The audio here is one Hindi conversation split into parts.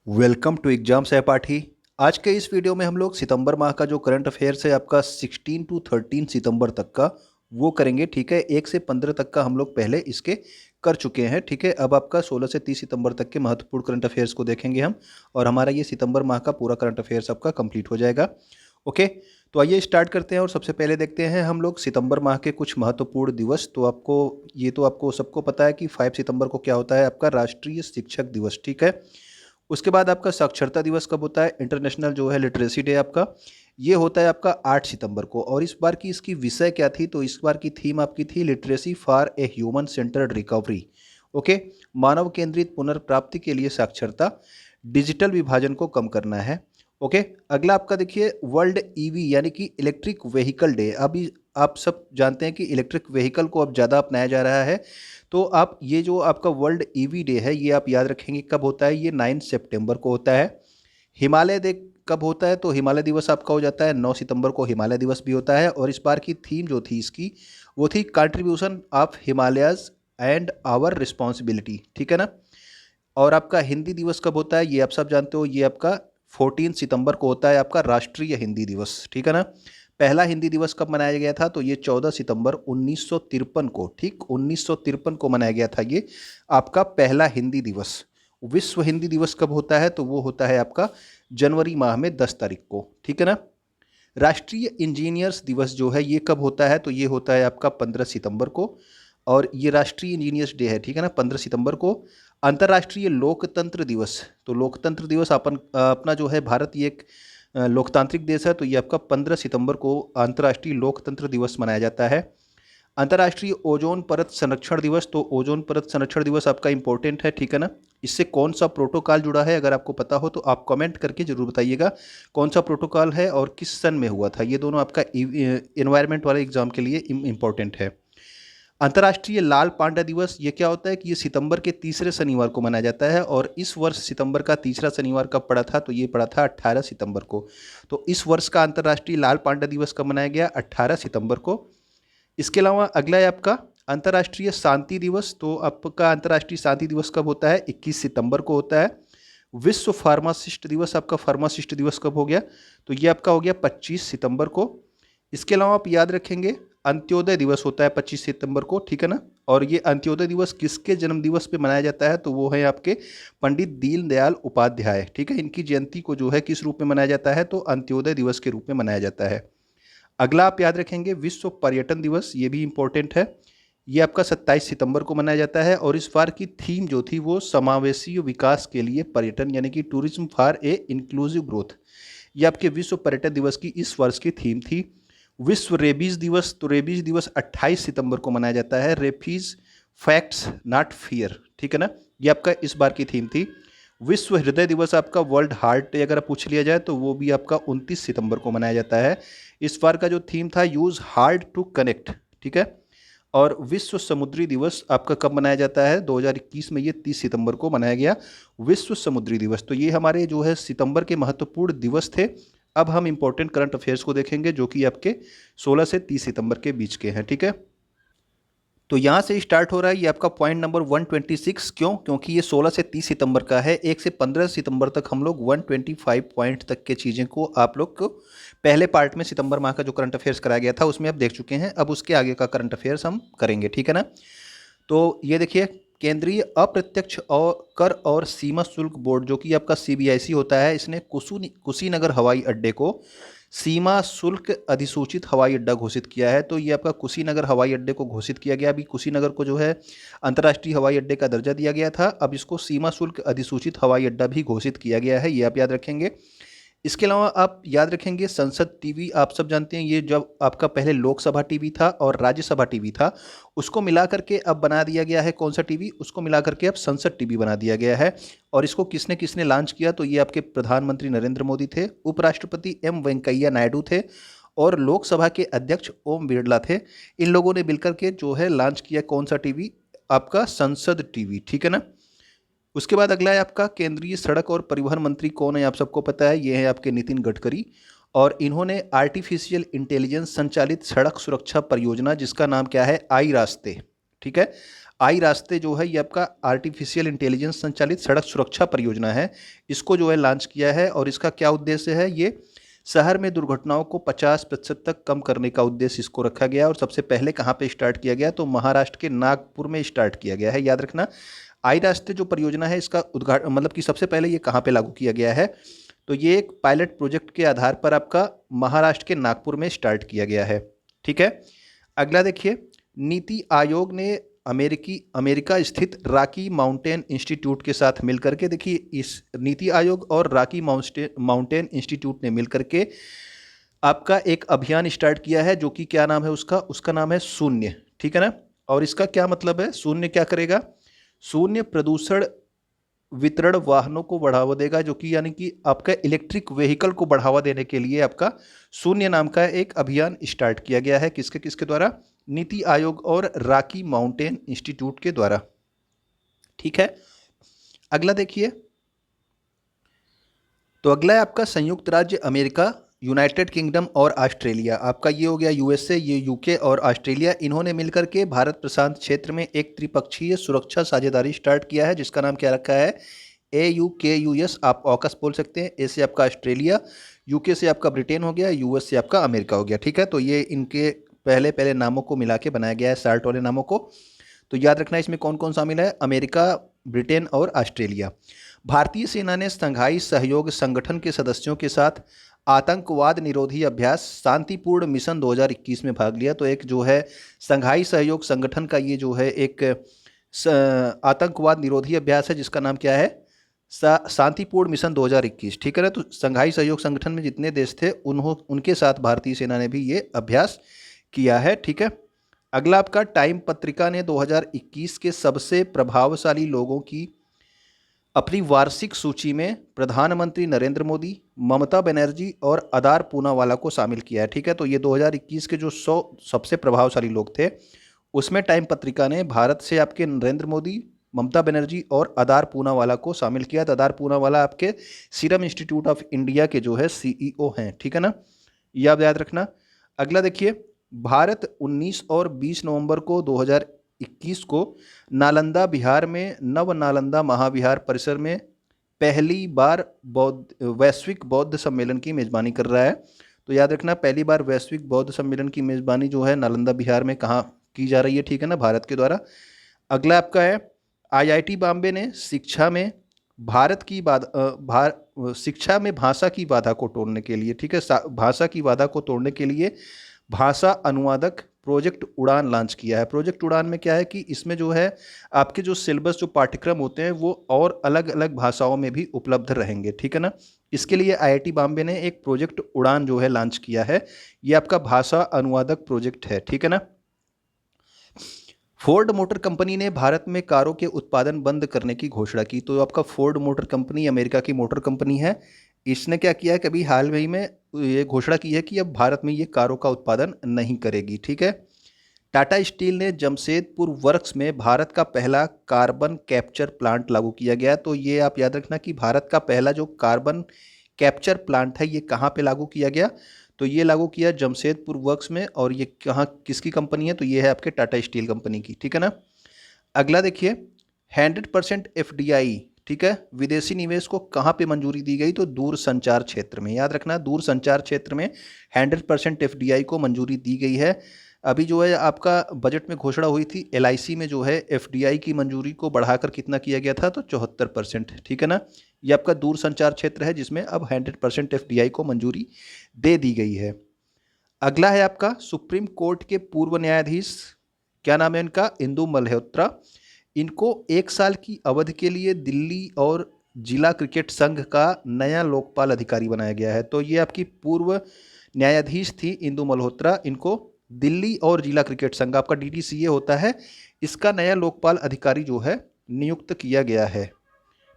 वेलकम टू एग्जाम सहपाठी। आज के इस वीडियो में हम लोग सितंबर माह का जो करंट अफेयर्स है आपका 16 टू 13 सितंबर तक का वो करेंगे। ठीक है, 1 से 15 तक का हम लोग पहले इसके कर चुके हैं। ठीक है, अब आपका 16 से 30 सितंबर तक के महत्वपूर्ण करंट अफेयर्स को देखेंगे हम, और हमारा ये सितंबर माह का पूरा करंट अफेयर्स आपका कंप्लीट हो जाएगा। ओके, तो आइए स्टार्ट करते हैं और सबसे पहले देखते हैं हम लोग सितंबर माह के कुछ महत्वपूर्ण दिवस। तो आपको सबको पता है कि 5 सितंबर को क्या होता है, आपका राष्ट्रीय शिक्षक दिवस। ठीक है, उसके बाद आपका साक्षरता दिवस कब होता है, इंटरनेशनल जो है लिटरेसी डे आपका, ये होता है आपका 8 सितंबर को। और इस बार की इसकी विषय क्या थी, तो इस बार की थीम आपकी थी literacy for a human centred recovery. Okay, मानव केंद्रित पुनर्प्राप्ति के लिए साक्षरता, डिजिटल विभाजन को कम करना है। ओके, अगला आपका देखिए वर्ल्ड ईवी यानी कि इलेक्ट्रिक व्हीकल डे। अभी आप सब जानते हैं कि इलेक्ट्रिक व्हीकल को अब ज़्यादा अपनाया जा रहा है, तो आप ये जो आपका वर्ल्ड ईवी डे है ये आप याद रखेंगे कब होता है, ये 9 सितंबर को होता है। हिमालय डे कब होता है, तो हिमालय दिवस आपका हो जाता है 9 सितंबर को, हिमालय दिवस भी होता है। और इस बार की थीम जो थी इसकी वो थी contribution of Himalayas and our responsibility. ठीक है ना। और आपका हिंदी दिवस कब होता है, ये आप सब जानते हो, ये आपका 14 सितंबर को होता है आपका राष्ट्रीय हिंदी दिवस। ठीक है ना। पहला हिंदी दिवस कब मनाया गया था, तो ये 14 सितंबर 1953 को, ठीक 1953 को मनाया गया था ये आपका पहला हिंदी दिवस। विश्व हिंदी दिवस कब होता है, तो वो होता है आपका जनवरी माह में 10 तारीख को। ठीक है ना। राष्ट्रीय इंजीनियर्स दिवस जो है ये कब होता है, तो ये होता है आपका 15 सितंबर को, और ये राष्ट्रीय इंजीनियर्स डे है। ठीक है ना, 15 सितंबर को। अंतर्राष्ट्रीय लोकतंत्र दिवस, तो लोकतंत्र दिवस अपना जो है भारत ये एक लोकतांत्रिक देश है, तो ये आपका 15 सितंबर को अंतर्राष्ट्रीय लोकतंत्र दिवस मनाया जाता है। अंतर्राष्ट्रीय ओजोन परत संरक्षण दिवस, तो ओजोन परत संरक्षण दिवस आपका इंपॉर्टेंट है। ठीक है ना। इससे कौन सा प्रोटोकॉल जुड़ा है, अगर आपको पता हो तो आप कमेंट करके जरूर बताइएगा कौन सा प्रोटोकॉल है और किस सन में हुआ था। ये दोनों आपका एनवायरनमेंट वाले एग्जाम के लिए इंपॉर्टेंट है। अंतर्राष्ट्रीय लाल पांडा दिवस, ये क्या होता है कि ये सितंबर के तीसरे शनिवार को मनाया जाता है, और इस वर्ष सितंबर का तीसरा शनिवार कब पड़ा था, तो ये पड़ा था 18 सितंबर को। तो इस वर्ष का अंतर्राष्ट्रीय लाल पांडा दिवस कब मनाया गया, 18 सितंबर को। इसके अलावा अगला है आपका अंतर्राष्ट्रीय शांति दिवस। तो आपका अंतर्राष्ट्रीय शांति दिवस कब होता है, 21 सितंबर को होता है। विश्व फार्मासिस्ट दिवस, आपका फार्मासिस्ट दिवस कब हो गया, तो ये आपका हो गया 25 सितंबर को। इसके अलावा आप याद रखेंगे अंत्योदय दिवस होता है 25 सितंबर को। ठीक है ना। और ये अंत्योदय दिवस किसके जन्म दिवस पे मनाया जाता है, तो वो है आपके पंडित दीनदयाल उपाध्याय। ठीक है, इनकी जयंती को जो है किस रूप में मनाया जाता है, तो अंत्योदय दिवस के रूप में मनाया जाता है। अगला आप याद रखेंगे विश्व पर्यटन दिवस, ये भी इंपॉर्टेंट है। ये आपका 27 सितंबर को मनाया जाता है, और इस बार की थीम जो थी वो समावेशी विकास के लिए पर्यटन यानी कि tourism for a inclusive growth. ये आपके विश्व पर्यटन दिवस की इस वर्ष की थीम थी। विश्व रेबीज दिवस, तो रेबीज दिवस 28 सितंबर को मनाया जाता है। Rabies facts not fear. ठीक है ना, ये आपका इस बार की थीम थी। विश्व हृदय दिवस आपका वर्ल्ड हार्ट डे अगर पूछ लिया जाए तो वो भी आपका 29 सितंबर को मनाया जाता है। इस बार का जो थीम था यूज हार्ड टू कनेक्ट। ठीक है। और विश्व समुद्री दिवस आपका कब मनाया जाता है, 2021 में ये 30 सितंबर को मनाया गया विश्व समुद्री दिवस। तो ये हमारे जो है सितंबर के महत्वपूर्ण दिवस थे। अब हम इंपॉर्टेंट करंट अफेयर्स को देखेंगे जो कि आपके 16 से 30 सितंबर के बीच के हैं। ठीक है, तो यहाँ से स्टार्ट हो रहा है ये आपका पॉइंट नंबर 126। क्यों, क्योंकि ये 16 से 30 सितंबर का है। 1 से 15 सितंबर तक हम लोग 125 पॉइंट तक के चीज़ें को आप लोग को पहले पार्ट में सितंबर माह का जो करंट अफेयर्स कराया गया था उसमें आप देख चुके हैं। अब उसके आगे का करंट अफेयर्स हम करेंगे। ठीक है ना। तो ये देखिए केंद्रीय अप्रत्यक्ष और कर और सीमा शुल्क बोर्ड जो कि आपका सीबीआईसी होता है, इसने कुशीनगर हवाई अड्डे को सीमा शुल्क अधिसूचित हवाई अड्डा घोषित किया है। तो ये आपका कुशीनगर हवाई अड्डे को घोषित किया गया। अभी कुशीनगर को जो है अंतर्राष्ट्रीय हवाई अड्डे का दर्जा दिया गया था, अब इसको सीमा शुल्क अधिसूचित हवाई अड्डा भी घोषित किया गया है, ये आप याद रखेंगे। इसके अलावा आप याद रखेंगे संसद टीवी, आप सब जानते हैं ये जब आपका पहले लोकसभा टीवी था और राज्यसभा टीवी था, उसको मिला करके अब बना दिया गया है कौन सा टीवी, उसको मिला करके अब संसद टीवी बना दिया गया है। और इसको किसने किसने लॉन्च किया, तो ये आपके प्रधानमंत्री नरेंद्र मोदी थे, उपराष्ट्रपति एम वेंकैया नायडू थे, और लोकसभा के अध्यक्ष ओम बिरला थे। इन लोगों ने मिलकर के जो है लॉन्च किया कौन सा टीवी, आपका संसद टीवी। ठीक है ना। उसके बाद अगला है आपका केंद्रीय सड़क और परिवहन मंत्री कौन है, आप सबको पता है, ये है आपके नितिन गडकरी। और इन्होंने आर्टिफिशियल इंटेलिजेंस संचालित सड़क सुरक्षा परियोजना जिसका नाम क्या है, आई रास्ते। ठीक है, आई रास्ते जो है ये आपका आर्टिफिशियल इंटेलिजेंस संचालित सड़क सुरक्षा परियोजना है, इसको जो है लॉन्च किया है। और इसका क्या उद्देश्य है, ये शहर में दुर्घटनाओं को 50% तक कम करने का उद्देश्य इसको रखा गया। और सबसे पहले कहाँ पे स्टार्ट किया गया, तो महाराष्ट्र के नागपुर में स्टार्ट किया गया है। याद रखना, आई रास्ते जो परियोजना है इसका उद्घाटन मतलब कि सबसे पहले ये कहाँ पे लागू किया गया है, तो ये एक पायलट प्रोजेक्ट के आधार पर आपका महाराष्ट्र के नागपुर में स्टार्ट किया गया है। ठीक है, अगला देखिए, नीति आयोग ने अमेरिका स्थित रॉकी माउंटेन इंस्टीट्यूट के साथ मिलकर के, देखिए इस नीति आयोग और रॉकी माउंटेन इंस्टीट्यूट ने मिलकर के आपका एक अभियान स्टार्ट किया है, जो कि क्या नाम है उसका नाम है शून्य। ठीक है ना, और इसका क्या मतलब है, शून्य क्या करेगा, शून्य प्रदूषण वितरण वाहनों को बढ़ावा देगा, जो कि यानी कि आपका इलेक्ट्रिक व्हीकल को बढ़ावा देने के लिए आपका शून्य नाम का एक अभियान स्टार्ट किया गया है। किसके किसके द्वारा, नीति आयोग और रॉकी माउंटेन इंस्टीट्यूट के द्वारा। ठीक है, अगला देखिए, तो अगला है आपका संयुक्त राज्य अमेरिका, यूनाइटेड किंगडम और ऑस्ट्रेलिया। आपका ये हो गया यूएसए, ये यूके और ऑस्ट्रेलिया, इन्होंने मिलकर के भारत प्रशांत क्षेत्र में एक त्रिपक्षीय सुरक्षा साझेदारी स्टार्ट किया है, जिसका नाम क्या रखा है, AUKUS। आप ऑकस बोल सकते हैं। ए से आपका ऑस्ट्रेलिया, यूके से आपका ब्रिटेन हो गया, यूएस से आपका अमेरिका हो गया। ठीक है, तो ये इनके पहले पहले नामों को मिला के बनाया गया है, साल्ट वाले नामों को। तो याद रखना इसमें कौन कौन शामिल है, अमेरिका, ब्रिटेन और ऑस्ट्रेलिया। भारतीय सेना ने संघाई सहयोग संगठन के सदस्यों के साथ आतंकवाद निरोधी अभ्यास शांतिपूर्ण मिशन 2021 में भाग लिया। तो एक जो है संघाई सहयोग संगठन का ये जो है एक आतंकवाद निरोधी अभ्यास है, जिसका नाम क्या है, शांतिपूर्ण मिशन 2021। ठीक है ना, तो संघाई सहयोग संगठन में जितने देश थे उनके साथ भारतीय सेना ने भी ये अभ्यास किया है। ठीक है, अगला आपका टाइम पत्रिका ने 2021 के सबसे प्रभावशाली लोगों की अपनी वार्षिक सूची में प्रधानमंत्री नरेंद्र मोदी, ममता बनर्जी और अदार पूनावाला को शामिल किया है। ठीक है, तो ये 2021 के जो 100 सबसे प्रभावशाली लोग थे, उसमें टाइम पत्रिका ने भारत से आपके नरेंद्र मोदी, ममता बनर्जी और अदार पूनावाला को शामिल किया। तो अदार पूनावाला आपके सीरम इंस्टीट्यूट ऑफ इंडिया के जो है CEO हैं। ठीक है ना, ये आप याद रखना। अगला देखिए, भारत 19 और 20 नवंबर को 2021 को नालंदा बिहार में नव नालंदा महाविहार परिसर में पहली बार वैश्विक बौद्ध सम्मेलन की मेजबानी कर रहा है। तो याद रखना, पहली बार वैश्विक बौद्ध सम्मेलन की मेजबानी जो है नालंदा बिहार में कहाँ की जा रही है, ठीक है ना, भारत के द्वारा। अगला आपका है, IIT बॉम्बे ने शिक्षा में शिक्षा में भाषा की बाधा को तोड़ने के लिए, ठीक है, भाषा की बाधा को तोड़ने के लिए भाषा अनुवादक प्रोजेक्ट उड़ान लॉन्च किया है। प्रोजेक्ट उड़ान में क्या है कि इसमें जो है आपके जो सिलेबस जो पाठ्यक्रम होते हैं वो और अलग अलग भाषाओं में भी उपलब्ध रहेंगे। ठीक है ना, इसके लिए IIT बॉम्बे ने एक प्रोजेक्ट उड़ान जो है लॉन्च किया है। ये आपका भाषा अनुवादक प्रोजेक्ट है। ठीक है ना, फोर्ड मोटर कंपनी ने भारत में कारों के उत्पादन बंद करने की घोषणा की। तो आपका फोर्ड मोटर कंपनी अमेरिका की मोटर कंपनी है, इसने क्या किया है, कभी हाल ही में ये घोषणा की है कि अब भारत में ये कारों का उत्पादन नहीं करेगी। ठीक है, टाटा स्टील ने जमशेदपुर वर्क्स में भारत का पहला कार्बन कैप्चर प्लांट लागू किया गया। तो ये आप याद रखना कि भारत का पहला जो कार्बन कैप्चर प्लांट है ये कहाँ पे लागू किया गया, तो ये लागू किया जमशेदपुर वर्क्स में। और ये कहाँ किसकी कंपनी है, तो ये है आपके टाटा स्टील कंपनी की। ठीक है ना, अगला देखिए, 100% FDI, ठीक है, विदेशी निवेश को कहाँ पे मंजूरी दी गई, तो दूर संचार क्षेत्र में। याद रखना, दूर संचार क्षेत्र में 100% FDI को मंजूरी दी गई है। अभी जो है आपका बजट में घोषणा हुई थी, LIC में जो है FDI की मंजूरी को बढ़ाकर कितना किया गया था, तो 74%। ठीक है ना, ये आपका दूर संचार क्षेत्र है जिसमें अब 100% FDI को मंजूरी दे दी गई है। अगला है आपका सुप्रीम कोर्ट के पूर्व न्यायाधीश, क्या नाम है इनका, इंदु मल्होत्रा। इनको 1 साल की अवधि के लिए दिल्ली और जिला क्रिकेट संघ का नया लोकपाल अधिकारी बनाया गया है। तो ये आपकी पूर्व न्यायाधीश थी इंदु मल्होत्रा, इनको दिल्ली और जिला क्रिकेट संघ, आपका DTCA होता है, इसका नया लोकपाल अधिकारी जो है नियुक्त किया गया है।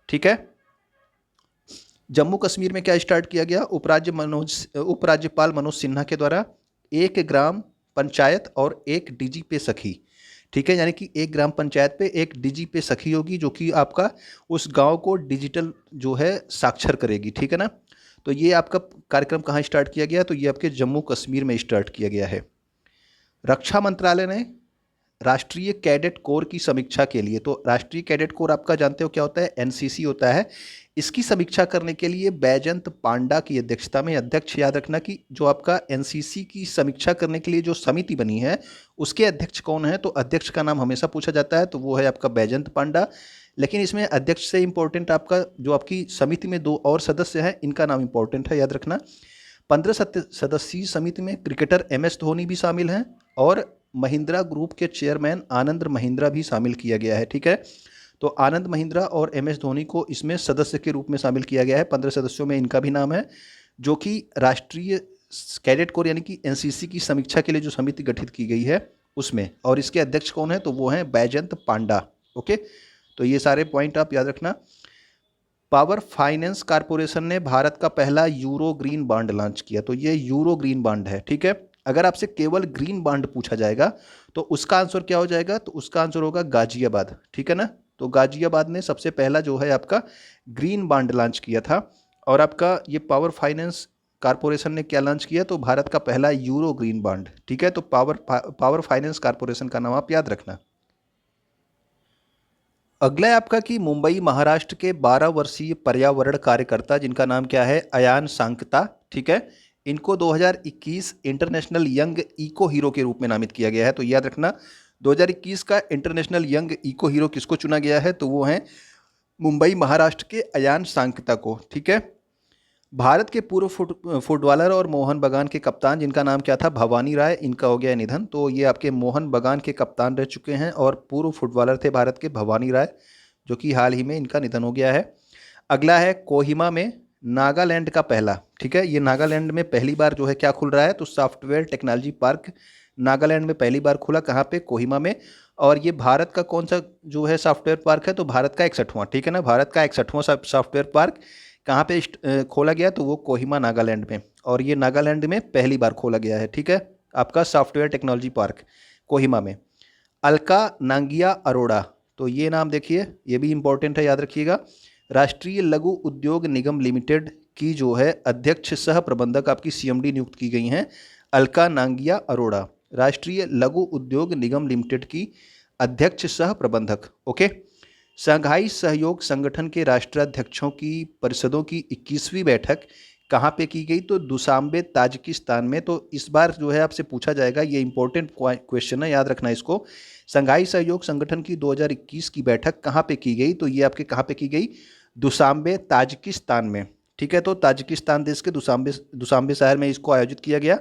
ठीक है, जम्मू कश्मीर में क्या स्टार्ट किया गया, उपराज्यपाल मनोज सिन्हा के द्वारा 1 ग्राम पंचायत और 1 DG पे सखी। ठीक है, यानी कि 1 ग्राम पंचायत पे 1 DG पे सखी होगी, जो कि आपका उस गांव को डिजिटल जो है साक्षर करेगी। ठीक है ना, तो ये आपका कार्यक्रम कहाँ स्टार्ट किया गया, तो ये आपके जम्मू कश्मीर में स्टार्ट किया गया है। रक्षा मंत्रालय ने राष्ट्रीय कैडेट कोर की समीक्षा के लिए, तो राष्ट्रीय कैडेट कोर आपका जानते हो क्या होता है, एनसीसी होता है। इसकी समीक्षा करने के लिए बैजंत पांडा की अध्यक्षता में, अध्यक्ष याद रखना कि जो आपका एनसीसी की समीक्षा करने के लिए जो समिति बनी है उसके अध्यक्ष कौन है, तो अध्यक्ष का नाम हमेशा पूछा जाता है, तो वो है आपका बैजंत पांडा। लेकिन इसमें अध्यक्ष से इंपॉर्टेंट आपका जो आपकी समिति में 2 और सदस्य हैं, इनका नाम इंपॉर्टेंट है, याद रखना। 15 सदस्यीय समिति में क्रिकेटर एमएस धोनी भी शामिल हैं और महिंद्रा ग्रुप के चेयरमैन आनंद महिंद्रा भी शामिल किया गया है, ठीक है। तो आनंद महिंद्रा और एमएस धोनी को इसमें सदस्य के रूप में शामिल किया गया है। 15 सदस्यों में इनका भी नाम है, जो कि राष्ट्रीय कैडेट कोर यानी कि एनसीसी की समीक्षा के लिए जो समिति गठित की गई है उसमें, और इसके अध्यक्ष कौन है, तो वो हैं बैजंत पांडा। ओके, तो ये सारे पॉइंट आप याद रखना। पावर फाइनेंस कारपोरेशन ने भारत का पहला यूरो ग्रीन बॉन्ड लॉन्च किया, तो ये यूरो ग्रीन बॉन्ड है, ठीक है। अगर आपसे केवल ग्रीन बॉन्ड पूछा जाएगा तो उसका आंसर क्या हो जाएगा, तो उसका आंसर होगा गाजियाबाद, ठीक है ना। तो गाजियाबाद ने सबसे पहला जो है आपका ग्रीन बॉन्ड लॉन्च किया था। और आपका ये पावर फाइनेंस कारपोरेशन ने क्या लॉन्च किया, तो भारत का पहला यूरो ग्रीन बॉन्ड, ठीक है। तो पावर फाइनेंस कारपोरेशन का नाम आप याद रखना। अगला है आपका कि मुंबई महाराष्ट्र के 12 वर्षीय पर्यावरण कार्यकर्ता जिनका नाम क्या है, अयान सांकता, ठीक है। इनको 2021 इंटरनेशनल यंग इको हीरो के रूप में नामित किया गया है। तो याद रखना 2021 का इंटरनेशनल यंग इको हीरो किसको चुना गया है, तो वो हैं मुंबई महाराष्ट्र के अयान सांकता को, ठीक है। भारत के पूर्व फुटबॉलर और मोहन बगान के कप्तान जिनका नाम क्या था, भवानी राय, इनका हो गया निधन। तो ये आपके मोहन बगान के कप्तान रह चुके हैं और पूर्व फुटबॉलर थे भारत के भवानी राय, जो कि हाल ही में इनका निधन हो गया है। अगला है कोहिमा में नागालैंड का पहला, ठीक है, ये नागालैंड में पहली बार जो है क्या खुल रहा है, तो सॉफ्टवेयर टेक्नोलॉजी पार्क नागालैंड में पहली बार खुला, कहाँ पे, कोहिमा में। और ये भारत का कौन सा जो है सॉफ्टवेयर पार्क है, तो भारत का 61वां, ठीक है ना, भारत का 61वां सॉफ्टवेयर पार्क कहाँ पे खोला गया, तो वो कोहिमा नागालैंड में, और ये नागालैंड में पहली बार खोला गया है, ठीक है, आपका सॉफ्टवेयर टेक्नोलॉजी पार्क कोहिमा में। अलका नांगिया अरोड़ा, तो ये नाम देखिए, ये भी इंपॉर्टेंट है, याद रखिएगा। राष्ट्रीय लघु उद्योग निगम लिमिटेड की जो है अध्यक्ष सह प्रबंधक आपकी सीएमडी नियुक्त की गई हैं, अलका नांगिया अरोड़ा, राष्ट्रीय लघु उद्योग निगम लिमिटेड की अध्यक्ष सह प्रबंधक। ओके, शंघाई सहयोग संगठन के राष्ट्राध्यक्षों की परिषदों की 21वीं बैठक कहाँ पे की गई, तो दुशांबे ताजिकिस्तान में। तो इस बार जो है आपसे पूछा जाएगा, ये इंपॉर्टेंट क्वेश्चन है, याद रखना इसको। शंघाई सहयोग संगठन की 2021 की बैठक कहाँ पे की गई, तो ये आपके कहाँ पे की गई, दुशांबे ताजिकिस्तान में, ठीक है। तो ताजिकिस्तान देश के दुशांबे शहर में इसको आयोजित किया गया।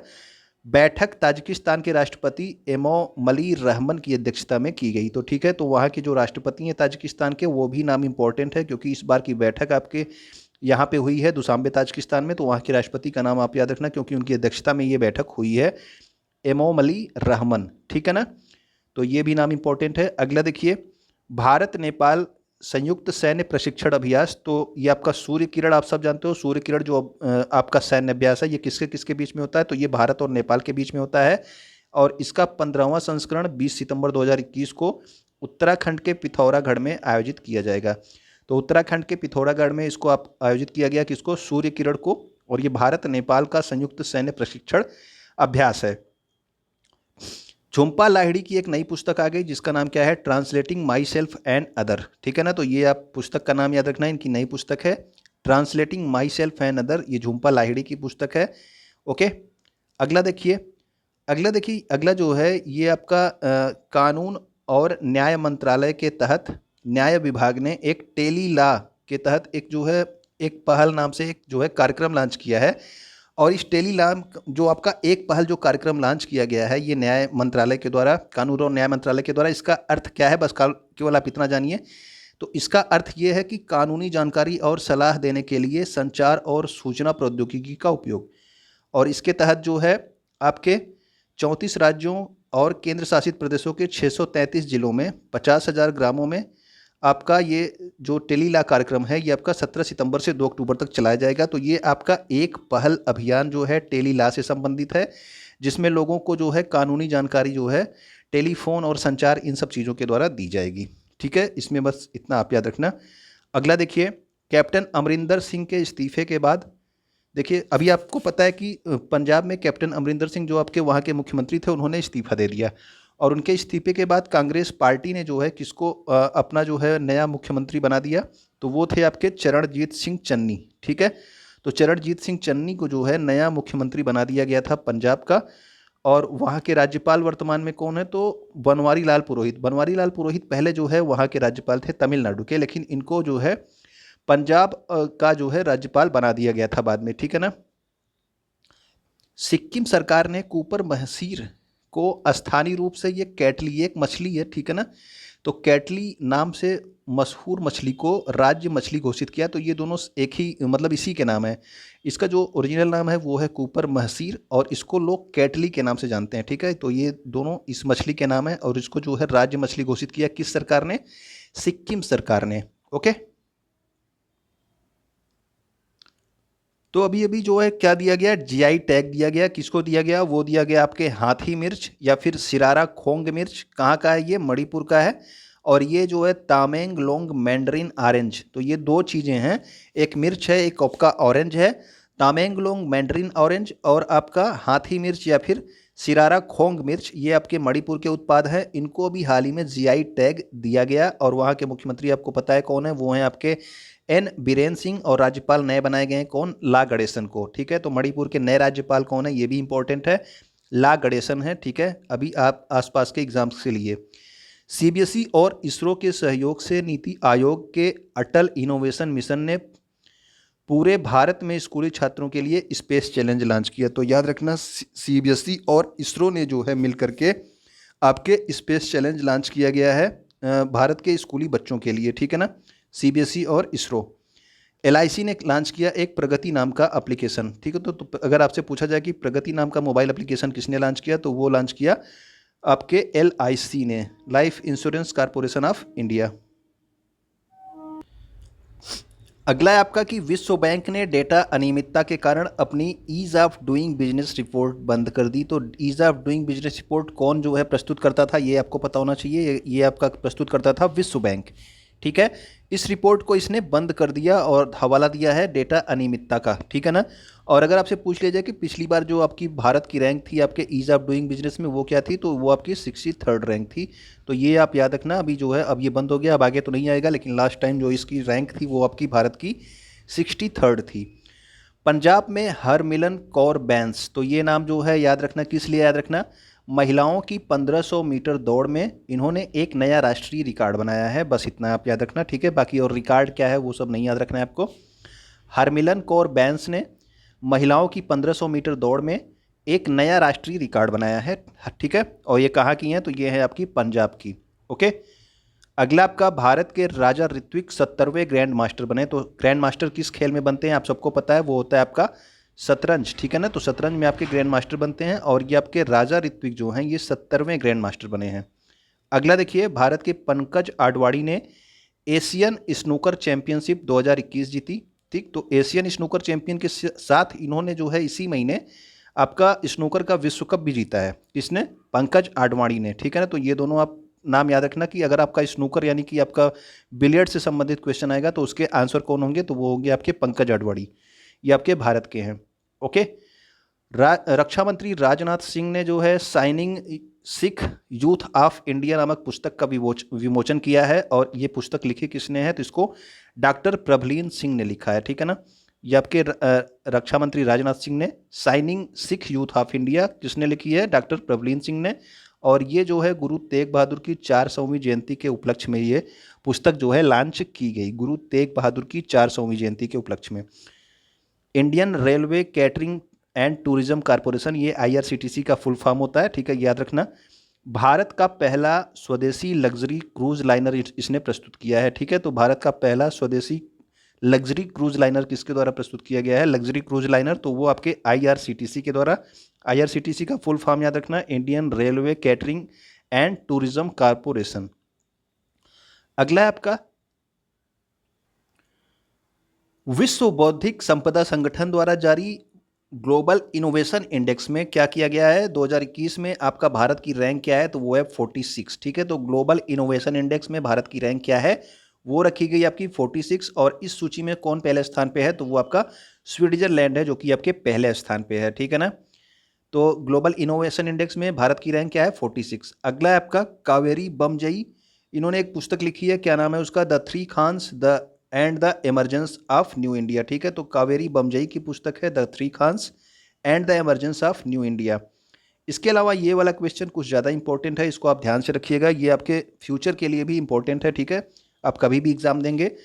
बैठक ताजिकिस्तान के राष्ट्रपति एमोमली रहमान की अध्यक्षता में की गई, तो ठीक है। तो वहाँ के जो राष्ट्रपति हैं ताजिकिस्तान के, वो भी नाम इंपॉर्टेंट है, क्योंकि इस बार की बैठक आपके यहाँ पे हुई है दुशांबे ताजिकिस्तान में। तो वहाँ के राष्ट्रपति का नाम आप याद रखना, क्योंकि उनकी अध्यक्षता में ये बैठक हुई है, एमोमली रहमान, ठीक है ना। तो ये भी नाम इंपॉर्टेंट है। अगला देखिए, भारत नेपाल संयुक्त सैन्य प्रशिक्षण अभ्यास, तो ये आपका सूर्य किरण, आप सब जानते हो सूर्य किरण जो आपका सैन्य अभ्यास है, ये किसके किसके बीच में होता है, तो ये भारत और नेपाल के बीच में होता है। और इसका 15वां संस्करण 20 सितंबर 2021 को उत्तराखंड के पिथौरागढ़ में आयोजित किया जाएगा। तो उत्तराखंड के पिथौरागढ़ में इसको आप आयोजित किया गया, किसको, सूर्य किरण को। और ये भारत नेपाल का संयुक्त सैन्य प्रशिक्षण अभ्यास है। झुम्पा लाहिड़ी की एक नई पुस्तक आ गई जिसका नाम क्या है, translating my self and other, ठीक है ना। तो ये आप पुस्तक का नाम याद रखना है, इनकी नई पुस्तक है translating my self and other, ये झुम्पा लाहिड़ी की पुस्तक है। ओके, अगला देखिए, अगला जो है ये आपका कानून और न्याय मंत्रालय के तहत न्याय विभाग ने एक टेली लॉ के तहत एक जो है एक पहल नाम से एक जो है कार्यक्रम लॉन्च किया है। और इस टेली लॉ जो आपका एक पहल जो कार्यक्रम लॉन्च किया गया है, ये न्याय मंत्रालय के द्वारा, कानून और न्याय मंत्रालय के द्वारा, इसका अर्थ क्या है, बस केवल आप इतना जानिए। तो इसका अर्थ ये है कि कानूनी जानकारी और सलाह देने के लिए संचार और सूचना प्रौद्योगिकी का उपयोग। और इसके तहत जो है आपके 34 राज्यों और केंद्र शासित प्रदेशों के 633 जिलों में 50,000 ग्रामों में आपका ये जो टेली लॉ कार्यक्रम है, ये आपका 17 सितंबर से 2 अक्टूबर तक चलाया जाएगा। तो ये आपका एक पहल अभियान जो है टेली लॉ से संबंधित है, जिसमें लोगों को जो है कानूनी जानकारी जो है टेलीफोन और संचार इन सब चीज़ों के द्वारा दी जाएगी, ठीक है। इसमें बस इतना आप याद रखना। अगला देखिए, कैप्टन अमरिंदर सिंह के इस्तीफे के बाद, देखिए अभी आपको पता है कि पंजाब में कैप्टन अमरिंदर सिंह जो आपके वहाँ के मुख्यमंत्री थे, उन्होंने इस्तीफा दे दिया। और उनके इस्तीफे के बाद कांग्रेस पार्टी ने जो है किसको अपना जो है नया मुख्यमंत्री बना दिया, तो वो थे आपके चरणजीत सिंह चन्नी। ठीक है, तो चरणजीत सिंह चन्नी को जो है नया मुख्यमंत्री बना दिया गया था पंजाब का। और वहाँ के राज्यपाल वर्तमान में कौन है, तो बनवारी लाल पुरोहित। बनवारी लाल पुरोहित पहले जो है वहाँ के राज्यपाल थे तमिलनाडु के, लेकिन इनको जो है पंजाब का जो है राज्यपाल बना दिया गया था बाद में। ठीक है ना। सिक्किम सरकार ने कूपर महसीर को स्थानीय रूप से, ये कैटली एक मछली है, ठीक है ना, तो कैटली नाम से मशहूर मछली को राज्य मछली घोषित किया। तो ये दोनों एक ही मतलब इसी के नाम है। इसका जो ओरिजिनल नाम है वो है कूपर महसीर और इसको लोग कैटली के नाम से जानते हैं। ठीक है, तो ये दोनों इस मछली के नाम है और इसको जो है राज्य मछली घोषित किया किस सरकार ने, सिक्किम सरकार ने। ओके, तो अभी अभी जो है क्या दिया गया, जीआई टैग दिया गया। किसको दिया गया, वो दिया गया आपके हाथी मिर्च या फिर सिरारा खोंग मिर्च। कहाँ का है ये, मणिपुर का है। और ये जो है तामेंगलोंग मैंडरिन ऑरेंज, तो ये दो चीज़ें हैं, एक मिर्च है एक आपका ऑरेंज है, तामेंगलोंग मैंडरिन ऑरेंज और आपका हाथी मिर्च या फिर सिरारा खोंग मिर्च, ये आपके मणिपुर के उत्पाद हैं। इनको भी हाल ही में जीआई टैग दिया गया और वहाँ के मुख्यमंत्री आपको पता है कौन है, वो हैं आपके एन बीरेन सिंह और राज्यपाल नए बनाए गए हैं कौन, ला गणेशन को। ठीक है, तो मणिपुर के नए राज्यपाल कौन है ये भी इंपॉर्टेंट है, ला गणेशन है। ठीक है, अभी आप आसपास के एग्जाम्स के लिए सीबीएसई और इसरो के सहयोग से नीति आयोग के अटल इनोवेशन मिशन ने पूरे भारत में स्कूली छात्रों के लिए स्पेस चैलेंज लॉन्च किया। तो याद रखना सीबीएसई और इसरो ने जो है मिल करके आपके स्पेस चैलेंज लॉन्च किया गया है भारत के स्कूली बच्चों के लिए। ठीक है ना, सीबीएसई और इसरो। एलआईसी ने लॉन्च किया एक प्रगति नाम का एप्लीकेशन। ठीक है, तो अगर आपसे पूछा जाए कि प्रगति नाम का मोबाइल एप्लीकेशन किसने लॉन्च किया, तो वो लॉन्च किया आपके एलआईसी ने, life insurance corporation of India. अगला है आपका कि विश्व बैंक ने डेटा अनियमितता के कारण अपनी ease of doing business report बंद कर दी। तो ease of doing business report कौन जो है प्रस्तुत करता था, ये आपको पता होना चाहिए। ये आपका प्रस्तुत करता था विश्व बैंक। ठीक है, इस रिपोर्ट को इसने बंद कर दिया और हवाला दिया है डेटा अनियमितता का। ठीक है ना। और अगर आपसे पूछ लिया जाए कि पिछली बार जो आपकी भारत की रैंक थी आपके ईज ऑफ डूइंग बिजनेस में, वो क्या थी, तो वो आपकी 63rd रैंक थी। तो ये आप याद रखना। अभी जो है अब ये बंद हो गया, अब आगे तो नहीं आएगा, लेकिन लास्ट टाइम जो इसकी रैंक थी वो आपकी भारत की 63rd थी। पंजाब में हरमिलन कौर बैंस, तो ये नाम जो है याद रखना, किस लिए याद रखना, महिलाओं की 1500 मीटर दौड़ में इन्होंने एक नया राष्ट्रीय रिकॉर्ड बनाया है। बस इतना आप याद रखना। ठीक है, बाकी और रिकॉर्ड क्या है वो सब नहीं याद रखना है आपको। हरमिलन कौर बैंस ने महिलाओं की 1500 मीटर दौड़ में एक नया राष्ट्रीय रिकॉर्ड बनाया है। ठीक है, और ये कहाँ की हैं, तो ये है आपकी पंजाब की। ओके, अगला आपका भारत के राजा ऋत्विक 70वें ग्रैंड मास्टर बने। तो ग्रैंड मास्टर किस खेल में बनते हैं आप सबको पता है, वो होता है आपका शतरंज। ठीक है ना, तो शतरंज में आपके ग्रैंड मास्टर बनते हैं और ये आपके राजा ऋत्विक जो हैं ये 70वें ग्रैंड मास्टर बने हैं। अगला देखिए, भारत के पंकज आडवाणी ने एशियन स्नूकर चैंपियनशिप 2021 जीती। ठीक, तो एशियन स्नूकर चैंपियन के साथ इन्होंने जो है इसी महीने आपका स्नूकर का विश्व कप भी जीता है। किसने, पंकज आडवाणी ने। ठीक है ना, तो ये दोनों आप नाम याद रखना कि अगर आपका स्नूकर यानी कि आपका बिलियर्ड से संबंधित क्वेश्चन आएगा तो उसके आंसर कौन होंगे, तो वो होंगे आपके पंकज आडवाणी, ये आपके भारत के हैं। ओके, रक्षा मंत्री राजनाथ सिंह ने जो है signing Sikh youth of India नामक पुस्तक का विमोचन किया है। और ये पुस्तक लिखी किसने है, तो इसको डॉक्टर प्रभलीन सिंह ने लिखा है। ठीक है ना, ये आपके रक्षा मंत्री राजनाथ सिंह ने signing Sikh youth of India किसने लिखी है, डॉक्टर प्रभलीन सिंह ने। और ये जो है गुरु तेग बहादुर की 400वीं जयंती के उपलक्ष्य में ये पुस्तक जो है लॉन्च की गई, गुरु तेग बहादुर की 400वीं जयंती के उपलक्ष्य में। Indian railway catering and tourism corporation, ये आईआरसीटीसी का फुल फॉर्म होता है। ठीक है, याद रखना। भारत का पहला स्वदेशी लग्जरी क्रूज लाइनर इसने प्रस्तुत किया है। ठीक है, तो भारत का पहला स्वदेशी लग्जरी क्रूज लाइनर किसके द्वारा प्रस्तुत किया गया है, लग्जरी क्रूज लाइनर, तो वो आपके आईआरसीटीसी के द्वारा। आईआरसीटीसी का फुल फॉर्म याद रखना, Indian railway catering and tourism corporation. अगला है आपका विश्व बौद्धिक संपदा संगठन द्वारा जारी ग्लोबल इनोवेशन इंडेक्स में क्या किया गया है, 2021 में आपका भारत की रैंक क्या है, तो वो है 46। ठीक है, तो ग्लोबल इनोवेशन इंडेक्स में भारत की रैंक क्या है, वो रखी गई आपकी 46। और इस सूची में कौन पहले स्थान पे है, तो वो आपका स्विट्जरलैंड है जो कि आपके पहले स्थान पे है। ठीक है ना, तो ग्लोबल इनोवेशन इंडेक्स में भारत की रैंक क्या है 46। अगला है आपका कावेरी बमजई, इन्होंने एक पुस्तक लिखी है, क्या नाम है उसका, the three Khans the end the emergence of new India. ठीक है, तो कावेरी बमजई की पुस्तक है the three Khans and the emergence of new India. इसके अलावा ये वाला क्वेश्चन कुछ ज़्यादा इंपॉर्टेंट है, इसको आप ध्यान से रखिएगा, ये आपके फ्यूचर के लिए भी इंपॉर्टेंट है। ठीक है, आप कभी भी एग्जाम देंगे।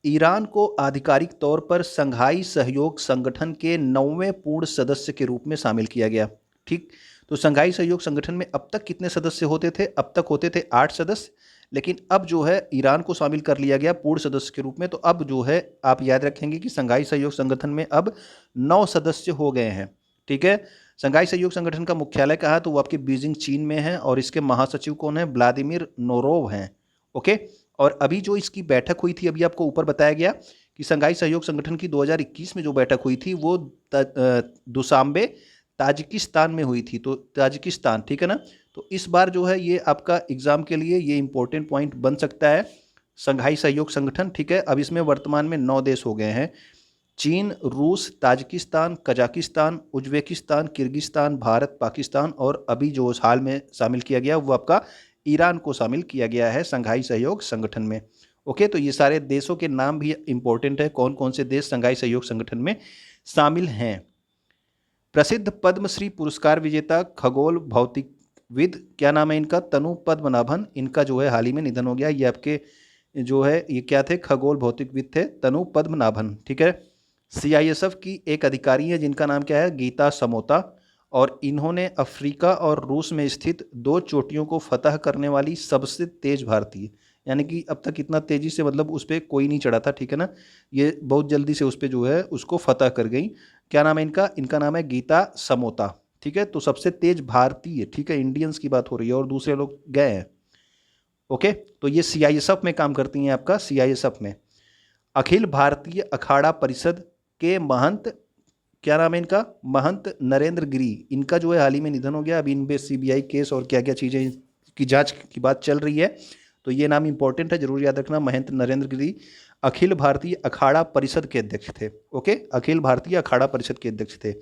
ईरान को आधिकारिक तौर पर संघाई सहयोग संगठन के 9वें पूर्ण सदस्य के रूप में शामिल किया गया। ठीक, तो संघाई सहयोग संगठन में अब तक कितने सदस्य होते थे, अब तक होते थे 8 सदस्य, लेकिन अब जो है ईरान को शामिल कर लिया गया पूर्ण सदस्य के रूप में। तो अब जो है आप याद रखेंगे कि संघाई सहयोग संगठन में अब 9 सदस्य हो गए हैं। ठीक है, संघाई सहयोग संगठन का मुख्यालय कहाँ है, तो वो आपके बीजिंग चीन में है, और इसके महासचिव कौन है, व्लादिमीर नोरोव हैं। ओके, और अभी जो इसकी बैठक हुई थी, अभी आपको ऊपर बताया गया कि संघाई सहयोग संगठन की 2021 में जो बैठक हुई थी वो दुशांबे ताजिकिस्तान में हुई थी। तो ताजिकिस्तान, ठीक है ना, तो इस बार जो है ये आपका एग्जाम के लिए ये इंपॉर्टेंट पॉइंट बन सकता है, संघाई सहयोग संगठन। ठीक है, अब इसमें वर्तमान में 9 देश हो गए हैं, चीन, रूस, Tajikistan, Kazakhstan, Uzbekistan, Kyrgyzstan, Bharat, Pakistan, और अभी जो हाल में शामिल किया गया वो आपका ईरान को शामिल किया गया है संघाई सहयोग संगठन में। ओके, तो ये सारे देशों के नाम भी इंपॉर्टेंट है, कौन कौन से देश संघाई सहयोग संगठन में शामिल हैं। प्रसिद्ध पद्मश्री पुरस्कार विजेता खगोल भौतिकविद, क्या नाम है इनका, तनु पद्मनाभन, इनका जो है हाल ही में निधन हो गया। ये आपके जो है ये क्या थे, खगोल भौतिकविद थे, तनु पद्मनाभन। ठीक है, सीआईएसएफ की एक अधिकारी है जिनका नाम क्या है, गीता समोता, और इन्होंने अफ्रीका और रूस में स्थित 2 चोटियों को फतह करने वाली सबसे तेज भारतीय, यानी कि अब तक इतना तेजी से मतलब उस पर कोई नहीं चढ़ा था, ठीक है ना, ये बहुत जल्दी से उस पर जो है उसको फतह कर गई। क्या नाम है इनका, इनका नाम है गीता समोता। ठीक है, तो सबसे तेज भारतीय, ठीक है, इंडियंस की बात हो रही है, और दूसरे लोग गए हैं। ओके, तो ये सीआईएसएफ में काम करती हैं, आपका सीआईएसएफ में। अखिल भारतीय अखाड़ा परिषद के महंत, क्या नाम है इनका, महंत नरेंद्र गिरी, इनका जो है हाल ही में निधन हो गया। अभी इन पे सीबीआई केस और क्या क्या चीज़ें की जांच की बात चल रही है, तो ये नाम इंपॉर्टेंट है, जरूर याद रखना, महंत नरेंद्र गिरी अखिल भारतीय अखाड़ा परिषद के अध्यक्ष थे। ओके, अखिल भारतीय अखाड़ा परिषद के अध्यक्ष थे।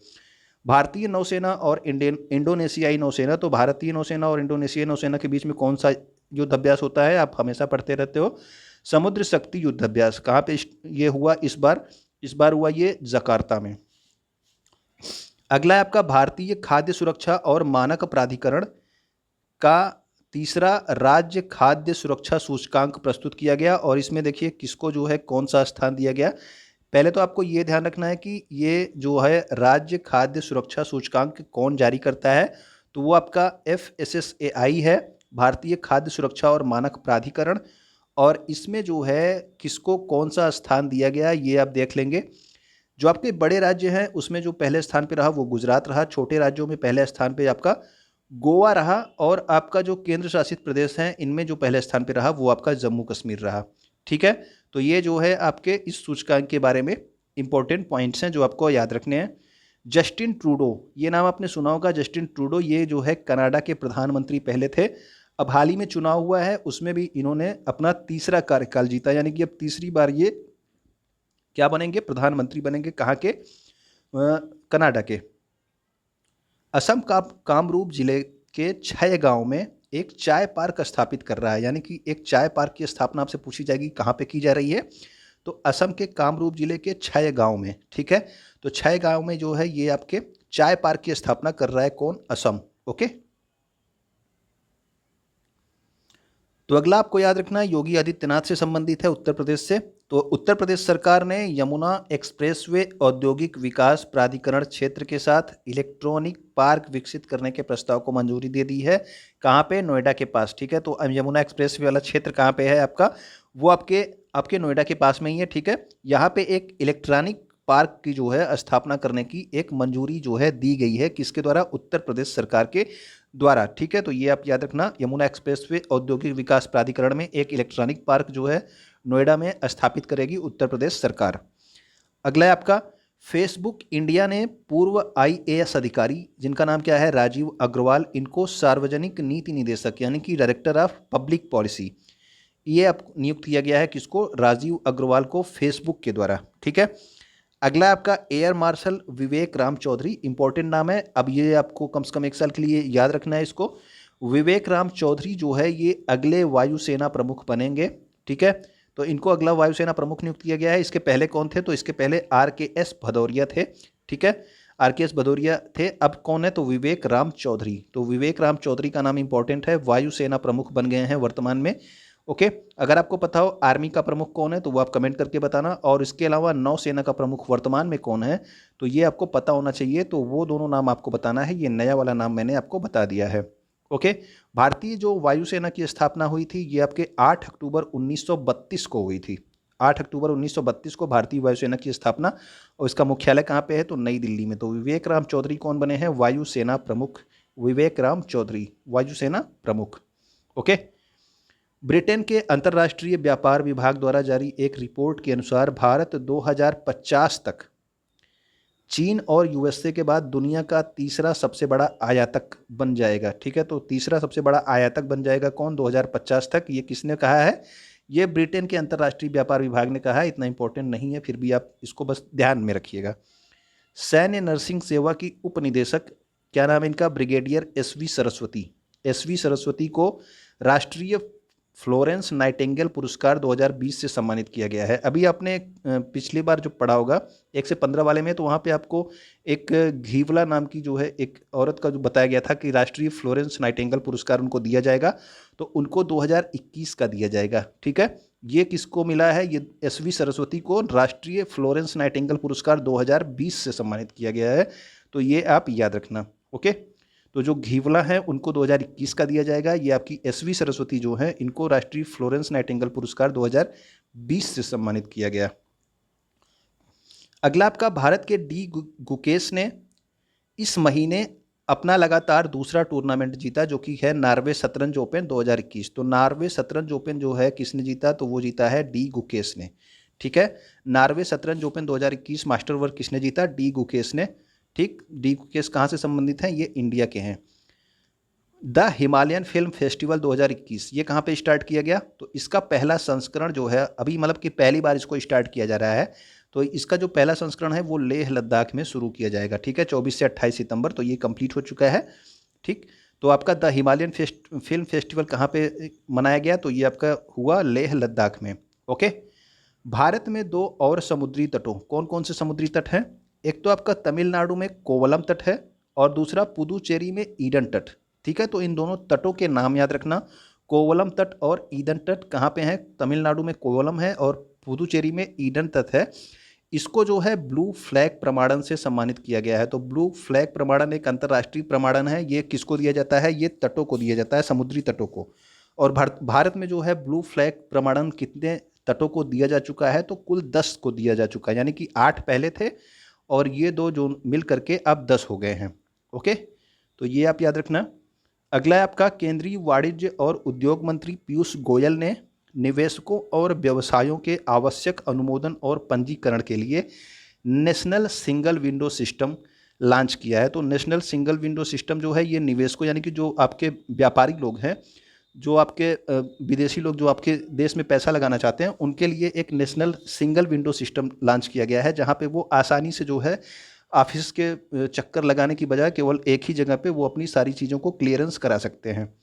भारतीय नौसेना और इंडोनेशियाई नौसेना, तो भारतीय नौसेना और इंडोनेशियाई नौसेना के बीच में कौन सा युद्ध अभ्यास होता है, आप हमेशा पढ़ते रहते हो, समुद्र शक्ति युद्ध अभ्यास। कहाँ पे ये हुआ इस बार हुआ ये जकार्ता में। अगला है आपका भारतीय खाद्य सुरक्षा और मानक प्राधिकरण का तीसरा राज्य खाद्य सुरक्षा सूचकांक प्रस्तुत किया गया, और इसमें देखिए किसको जो है कौन सा स्थान दिया गया। पहले तो आपको ये ध्यान रखना है कि ये जो है राज्य खाद्य सुरक्षा सूचकांक कौन जारी करता है, तो वो आपका FSSAI है, भारतीय खाद्य सुरक्षा और मानक प्राधिकरण। और इसमें जो है किसको कौन सा स्थान दिया गया ये आप देख लेंगे। जो आपके बड़े राज्य हैं उसमें जो पहले स्थान पे रहा वो गुजरात रहा, छोटे राज्यों में पहले स्थान पे आपका गोवा रहा, और आपका जो केंद्र शासित प्रदेश हैं इनमें जो पहले स्थान पे रहा वो आपका जम्मू कश्मीर रहा। ठीक है, तो ये जो है आपके इस सूचकांक के बारे में इंपॉर्टेंट पॉइंट्स हैं जो आपको याद रखने हैं। जस्टिन ट्रूडो, ये नाम आपने सुना होगा, जस्टिन ट्रूडो, ये जो है कनाडा के प्रधानमंत्री पहले थे, अब हाल ही में चुनाव हुआ है उसमें भी इन्होंने अपना तीसरा कार्यकाल जीता, यानी कि अब तीसरी बार ये क्या बनेंगे, प्रधानमंत्री बनेंगे। कहाँ के, कनाडा के। असम का कामरूप जिले के 6 गांव में एक चाय पार्क स्थापित कर रहा है, यानी कि एक चाय पार्क की स्थापना आपसे पूछी जाएगी कहाँ पे की जा रही है, तो असम के कामरूप जिले के 6 गांव में। ठीक है, तो 6 गांव में जो है ये आपके चाय पार्क की स्थापना कर रहा है कौन, असम। ओके, तो अगला आपको याद रखना है योगी आदित्यनाथ से संबंधित है, उत्तर प्रदेश से। तो उत्तर प्रदेश सरकार ने यमुना एक्सप्रेसवे औद्योगिक विकास प्राधिकरण क्षेत्र के साथ इलेक्ट्रॉनिक पार्क विकसित करने के प्रस्ताव को मंजूरी दे दी है। कहाँ पे, नोएडा के पास। ठीक है, तो यमुना एक्सप्रेसवे वाला क्षेत्र कहाँ पे है आपका, वो आपके नोएडा के पास में ही है। ठीक है, यहाँ पे एक इलेक्ट्रॉनिक पार्क की जो है स्थापना करने की एक मंजूरी जो है दी गई है, किसके द्वारा, उत्तर प्रदेश सरकार के द्वारा। ठीक है, तो ये आप याद रखना, यमुना एक्सप्रेसवे औद्योगिक विकास प्राधिकरण में एक इलेक्ट्रॉनिक पार्क जो है नोएडा में स्थापित करेगी उत्तर प्रदेश सरकार। अगला है आपका फेसबुक इंडिया ने पूर्व IAS अधिकारी जिनका नाम क्या है, राजीव अग्रवाल, इनको सार्वजनिक नीति निदेशक यानी कि डायरेक्टर ऑफ पब्लिक पॉलिसी, ये अब नियुक्त किया गया है, किसको, राजीव अग्रवाल को, फेसबुक के द्वारा। ठीक है, अगला आपका एयर मार्शल विवेक राम चौधरी, इंपॉर्टेंट नाम है, अब ये आपको कम से कम 1 साल के लिए याद रखना है इसको। विवेक राम चौधरी जो है ये अगले वायुसेना प्रमुख बनेंगे, ठीक है। तो इनको अगला वायुसेना प्रमुख नियुक्त किया गया है। इसके पहले कौन थे? तो इसके पहले RKS भदौरिया थे, ठीक है, RKS भदौरिया थे। अब कौन है? तो विवेक राम चौधरी। तो विवेक राम चौधरी का नाम इंपॉर्टेंट है, वायुसेना प्रमुख बन गए हैं वर्तमान में। ओके, अगर आपको पता हो आर्मी का प्रमुख कौन है तो वो आप कमेंट करके बताना, और इसके अलावा नौसेना का प्रमुख वर्तमान में कौन है तो ये आपको पता होना चाहिए। तो वो दोनों नाम आपको बताना है, ये नया वाला नाम मैंने आपको बता दिया है। ओके, भारतीय जो वायुसेना की स्थापना हुई थी ये आपके 8 अक्टूबर 1932 को हुई थी। 8 अक्टूबर 1932 को भारतीय वायुसेना की स्थापना, और इसका मुख्यालय कहाँ पे है? तो नई दिल्ली में। तो विवेक राम चौधरी कौन बने हैं? वायुसेना प्रमुख, विवेक राम चौधरी वायुसेना प्रमुख। ओके, ब्रिटेन के अंतर्राष्ट्रीय व्यापार विभाग द्वारा जारी एक रिपोर्ट के अनुसार भारत 2050 तक चीन और USA के बाद दुनिया का तीसरा सबसे बड़ा आयातक बन जाएगा, ठीक है। तो तीसरा सबसे बड़ा आयातक बन जाएगा कौन 2050 तक? ये किसने कहा है? ये ब्रिटेन के अंतर्राष्ट्रीय व्यापार विभाग ने कहा है। इतना इंपॉर्टेंट नहीं है, फिर भी आप इसको बस ध्यान में रखिएगा। सैन्य नर्सिंग सेवा की उप निदेशक, क्या नाम है इनका? Brigadier SV Saraswati. SV Saraswati को राष्ट्रीय फ्लोरेंस नाइटिंगेल पुरस्कार 2020 से सम्मानित किया गया है। अभी आपने पिछली बार जो पढ़ा होगा 1 से 15 वाले में, तो वहाँ पे आपको एक घीवला नाम की जो है एक औरत का जो बताया गया था कि राष्ट्रीय फ्लोरेंस नाइटिंगेल पुरस्कार उनको दिया जाएगा, तो उनको 2021 का दिया जाएगा, ठीक है। ये किसको मिला है? ये SV सरस्वती को राष्ट्रीय फ्लोरेंस नाइटिंगेल पुरस्कार 2020 से सम्मानित किया गया है। तो ये आप याद रखना। ओके, तो जो घीवला है उनको 2021 का दिया जाएगा। ये आपकी SV सरस्वती जो है इनको राष्ट्रीय फ्लोरेंस नाइटिंगेल पुरस्कार 2020 से सम्मानित किया गया। अगला आपका भारत के D गुकेश ने इस महीने अपना लगातार दूसरा टूर्नामेंट जीता, जो कि है नॉर्वे शतरंज ओपन 2021। तो नॉर्वे शतरंज ओपन जो है किसने जीता? तो वो जीता है D गुकेश ने, ठीक है। नॉर्वे शतरंज ओपन 2021 मास्टर वर्ग किसने जीता? D गुकेश ने, ठीक। D गुकेश कहाँ से संबंधित हैं? ये इंडिया के हैं। द हिमालयन फिल्म फेस्टिवल 2021 ये कहाँ पे स्टार्ट किया गया? तो इसका पहला संस्करण जो है अभी मतलब कि पहली बार इसको स्टार्ट किया जा रहा है। तो इसका जो पहला संस्करण है वो लेह लद्दाख में शुरू किया जाएगा, ठीक है, 24 से 28 सितंबर। तो ये कंप्लीट हो चुका है, ठीक। तो आपका द हिमालयन फिल्म फेस्टिवल कहाँ पे मनाया गया? तो ये आपका हुआ लेह लद्दाख में। ओके, भारत में 2 और समुद्री तटों, कौन कौन से समुद्री तट हैं? एक तो आपका तमिलनाडु में कोवलम तट है, और दूसरा पुदुचेरी में ईडन तट, ठीक है। तो इन दोनों तटों के नाम याद रखना, कोवलम तट और ईडन तट कहाँ पे हैं? तमिलनाडु में कोवलम है और पुदुचेरी में ईडन तट है। इसको जो है ब्लू फ्लैग प्रमाणन से सम्मानित किया गया है। तो ब्लू फ्लैग प्रमाणन एक अंतर्राष्ट्रीय प्रमाणन है। ये किसको दिया जाता है? ये तटों को दिया जाता है, समुद्री तटों को। और भारत में जो है ब्लू फ्लैग प्रमाणन कितने तटों को दिया जा चुका है? तो कुल 10 को दिया जा चुका है, यानी कि 8 पहले थे और ये 2 जो मिल करके अब 10 हो गए हैं। ओके, तो ये आप याद रखना। अगला है आपका केंद्रीय वाणिज्य और उद्योग मंत्री पीयूष गोयल ने निवेशकों और व्यवसायों के आवश्यक अनुमोदन और पंजीकरण के लिए national single window system launch किया है। तो नेशनल सिंगल विंडो सिस्टम जो है ये निवेशकों, यानी कि जो आपके व्यापारी लोग हैं, जो आपके विदेशी लोग जो आपके देश में पैसा लगाना चाहते हैं, उनके लिए एक national single window system launch किया गया है, जहाँ पे वो आसानी से जो है ऑफिस के चक्कर लगाने की बजाय केवल एक ही जगह पे वो अपनी सारी चीज़ों को क्लियरेंस करा सकते हैं।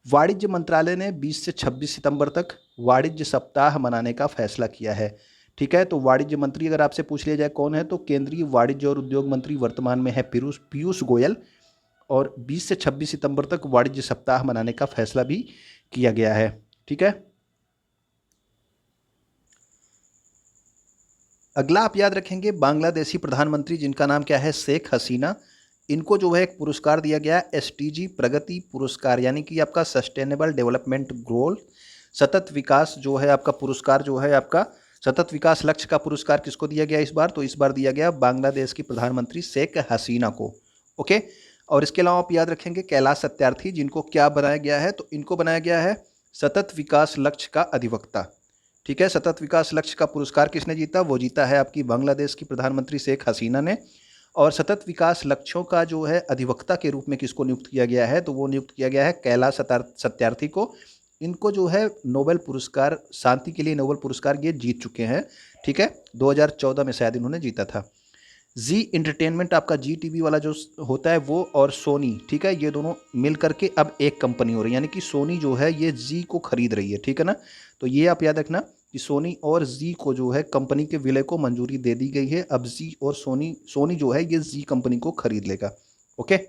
वाणिज्य मंत्रालय ने 20 से 26 सितंबर तक वाणिज्य सप्ताह मनाने का फैसला किया है, ठीक है। तो वाणिज्य मंत्री अगर आपसे पूछ लिया जाए कौन है, तो केंद्रीय वाणिज्य और उद्योग मंत्री वर्तमान में है पीयूष गोयल, और 20 से 26 सितंबर तक वाणिज्य सप्ताह मनाने का फैसला भी किया गया है, ठीक है। अगला आप याद रखेंगे बांग्लादेशी प्रधानमंत्री जिनका नाम क्या है? शेख हसीना। इनको जो है एक पुरस्कार दिया गया SDG प्रगति पुरस्कार, यानी कि आपका सस्टेनेबल डेवलपमेंट गोल, सतत विकास जो है आपका पुरस्कार, जो है आपका सतत विकास लक्ष्य का पुरस्कार किसको दिया गया इस बार? तो इस बार दिया गया बांग्लादेश की प्रधानमंत्री शेख हसीना को। ओके, और इसके अलावा आप याद रखेंगे कैलाश सत्यार्थी, जिनको क्या बनाया गया है? तो इनको बनाया गया है सतत विकास लक्ष्य का अधिवक्ता, ठीक है। सतत विकास लक्ष्य का पुरस्कार किसने जीता? वो जीता है आपकी बांग्लादेश की प्रधानमंत्री शेख हसीना ने। और सतत विकास लक्ष्यों का जो है अधिवक्ता के रूप में किसको नियुक्त किया गया है? तो वो नियुक्त किया गया है कैलाश सत्यार्थी को। इनको जो है नोबेल पुरस्कार, शांति के लिए नोबेल पुरस्कार ये जीत चुके हैं, ठीक है, 2014 में शायद इन्होंने जीता था। जी इंटरटेनमेंट आपका जी टीवी वाला जो होता है वो, और सोनी, ठीक है, ये दोनों मिल करके अब एक कंपनी हो रही है, यानी कि सोनी जो है ये जी को खरीद रही है, ठीक है ना। तो ये आप याद रखना कि सोनी और जी को जो है कंपनी के विलय को मंजूरी दे दी गई है। अब जी और सोनी जो है ये जी कंपनी को खरीद लेगा। ओके,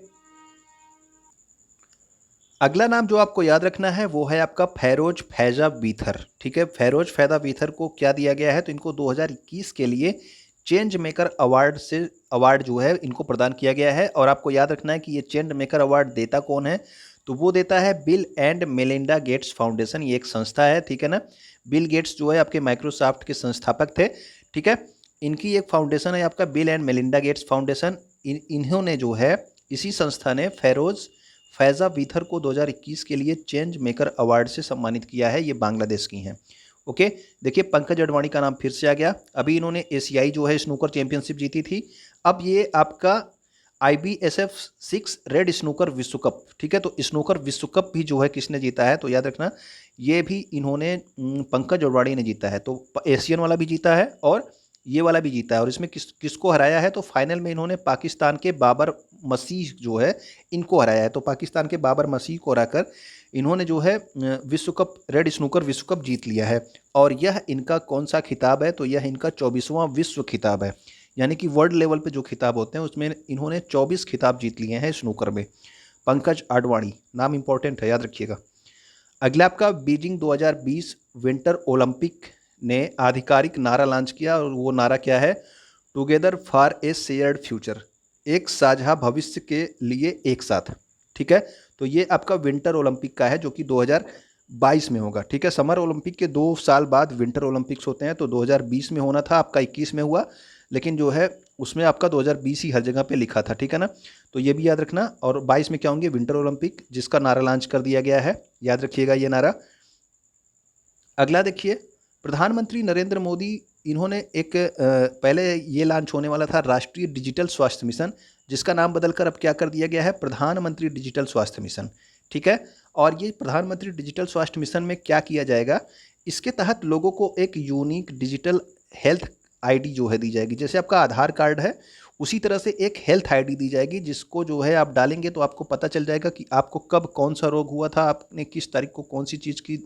अगला नाम जो आपको याद रखना है वो है आपका फेरोज फैजा वीथर, ठीक है। फेरोज फैजा वीथर को क्या दिया गया है, तो इनको 2021 के लिए चेंज मेकर अवार्ड जो है इनको प्रदान किया गया है। और आपको याद रखना है कि ये चेंज मेकर अवार्ड देता कौन है, तो वो देता है bill and Melinda Gates foundation, ये एक संस्था है, ठीक है ना। बिल गेट्स जो है आपके माइक्रोसॉफ्ट के संस्थापक थे, ठीक है। इनकी एक फाउंडेशन है आपका bill and Melinda Gates foundation. इन्होंने जो है, इसी संस्था ने फेरोज फैजा वीथर को 2021 के लिए चेंज मेकर अवार्ड से सम्मानित किया है। ये बांग्लादेश की हैं। ओके, देखिए पंकज अडवाणी का नाम फिर से आ गया। अभी इन्होंने एशियाई जो है स्नूकर चैंपियनशिप जीती थी। अब ये आपका IBSF 6 रेड स्नूकर विश्व कप, ठीक है। तो स्नूकर विश्व कप भी जो है किसने जीता है, तो याद रखना ये भी इन्होंने पंकज अडवाणी ने जीता है। तो एशियन वाला भी जीता है और ये वाला भी जीता है। और इसमें किसको हराया है, तो फाइनल में इन्होंने पाकिस्तान के बाबर मसीह जो है इनको हराया है। तो पाकिस्तान के बाबर मसीह को हराकर इन्होंने जो है विश्व कप, रेड स्नूकर विश्व कप जीत लिया है। और यह इनका कौन सा खिताब है, तो यह इनका 24वां विश्व खिताब है। यानी कि वर्ल्ड लेवल पे जो खिताब होते हैं उसमें इन्होंने 24 खिताब जीत लिए हैं स्नूकर में। पंकज आडवाणी नाम इंपॉर्टेंट है, याद रखिएगा। अगला आपका बीजिंग 2020 विंटर ओलंपिक ने आधिकारिक नारा लॉन्च किया, और वो नारा क्या है, together for a shared future, एक साझा भविष्य के लिए एक साथ, ठीक है। तो ये आपका विंटर ओलंपिक का है जो कि 2022 में होगा, ठीक है। समर ओलंपिक के 2 साल बाद विंटर ओलंपिक्स होते हैं, तो 2020 में होना था, आपका 21 में हुआ, लेकिन जो है उसमें आपका 2020 ही हर जगह पे लिखा था, ठीक है ना। तो ये भी याद रखना। और 22 में क्या होंगे, विंटर ओलंपिक, जिसका नारा लॉन्च कर दिया गया है, याद रखिएगा ये नारा। अगला देखिए, प्रधानमंत्री नरेंद्र मोदी, इन्होंने एक पहले ये लॉन्च होने वाला था राष्ट्रीय डिजिटल स्वास्थ्य मिशन, जिसका नाम बदलकर अब क्या कर दिया गया है, प्रधानमंत्री डिजिटल स्वास्थ्य मिशन, ठीक है। और ये प्रधानमंत्री डिजिटल स्वास्थ्य मिशन में क्या किया जाएगा, इसके तहत लोगों को एक यूनिक डिजिटल हेल्थ आईडी जो है दी जाएगी। जैसे आपका आधार कार्ड है, उसी तरह से एक हेल्थ आईडी दी जाएगी, जिसको जो है आप डालेंगे तो आपको पता चल जाएगा कि आपको कब कौन सा रोग हुआ था, आपने किस तारीख को कौन सी चीज़ की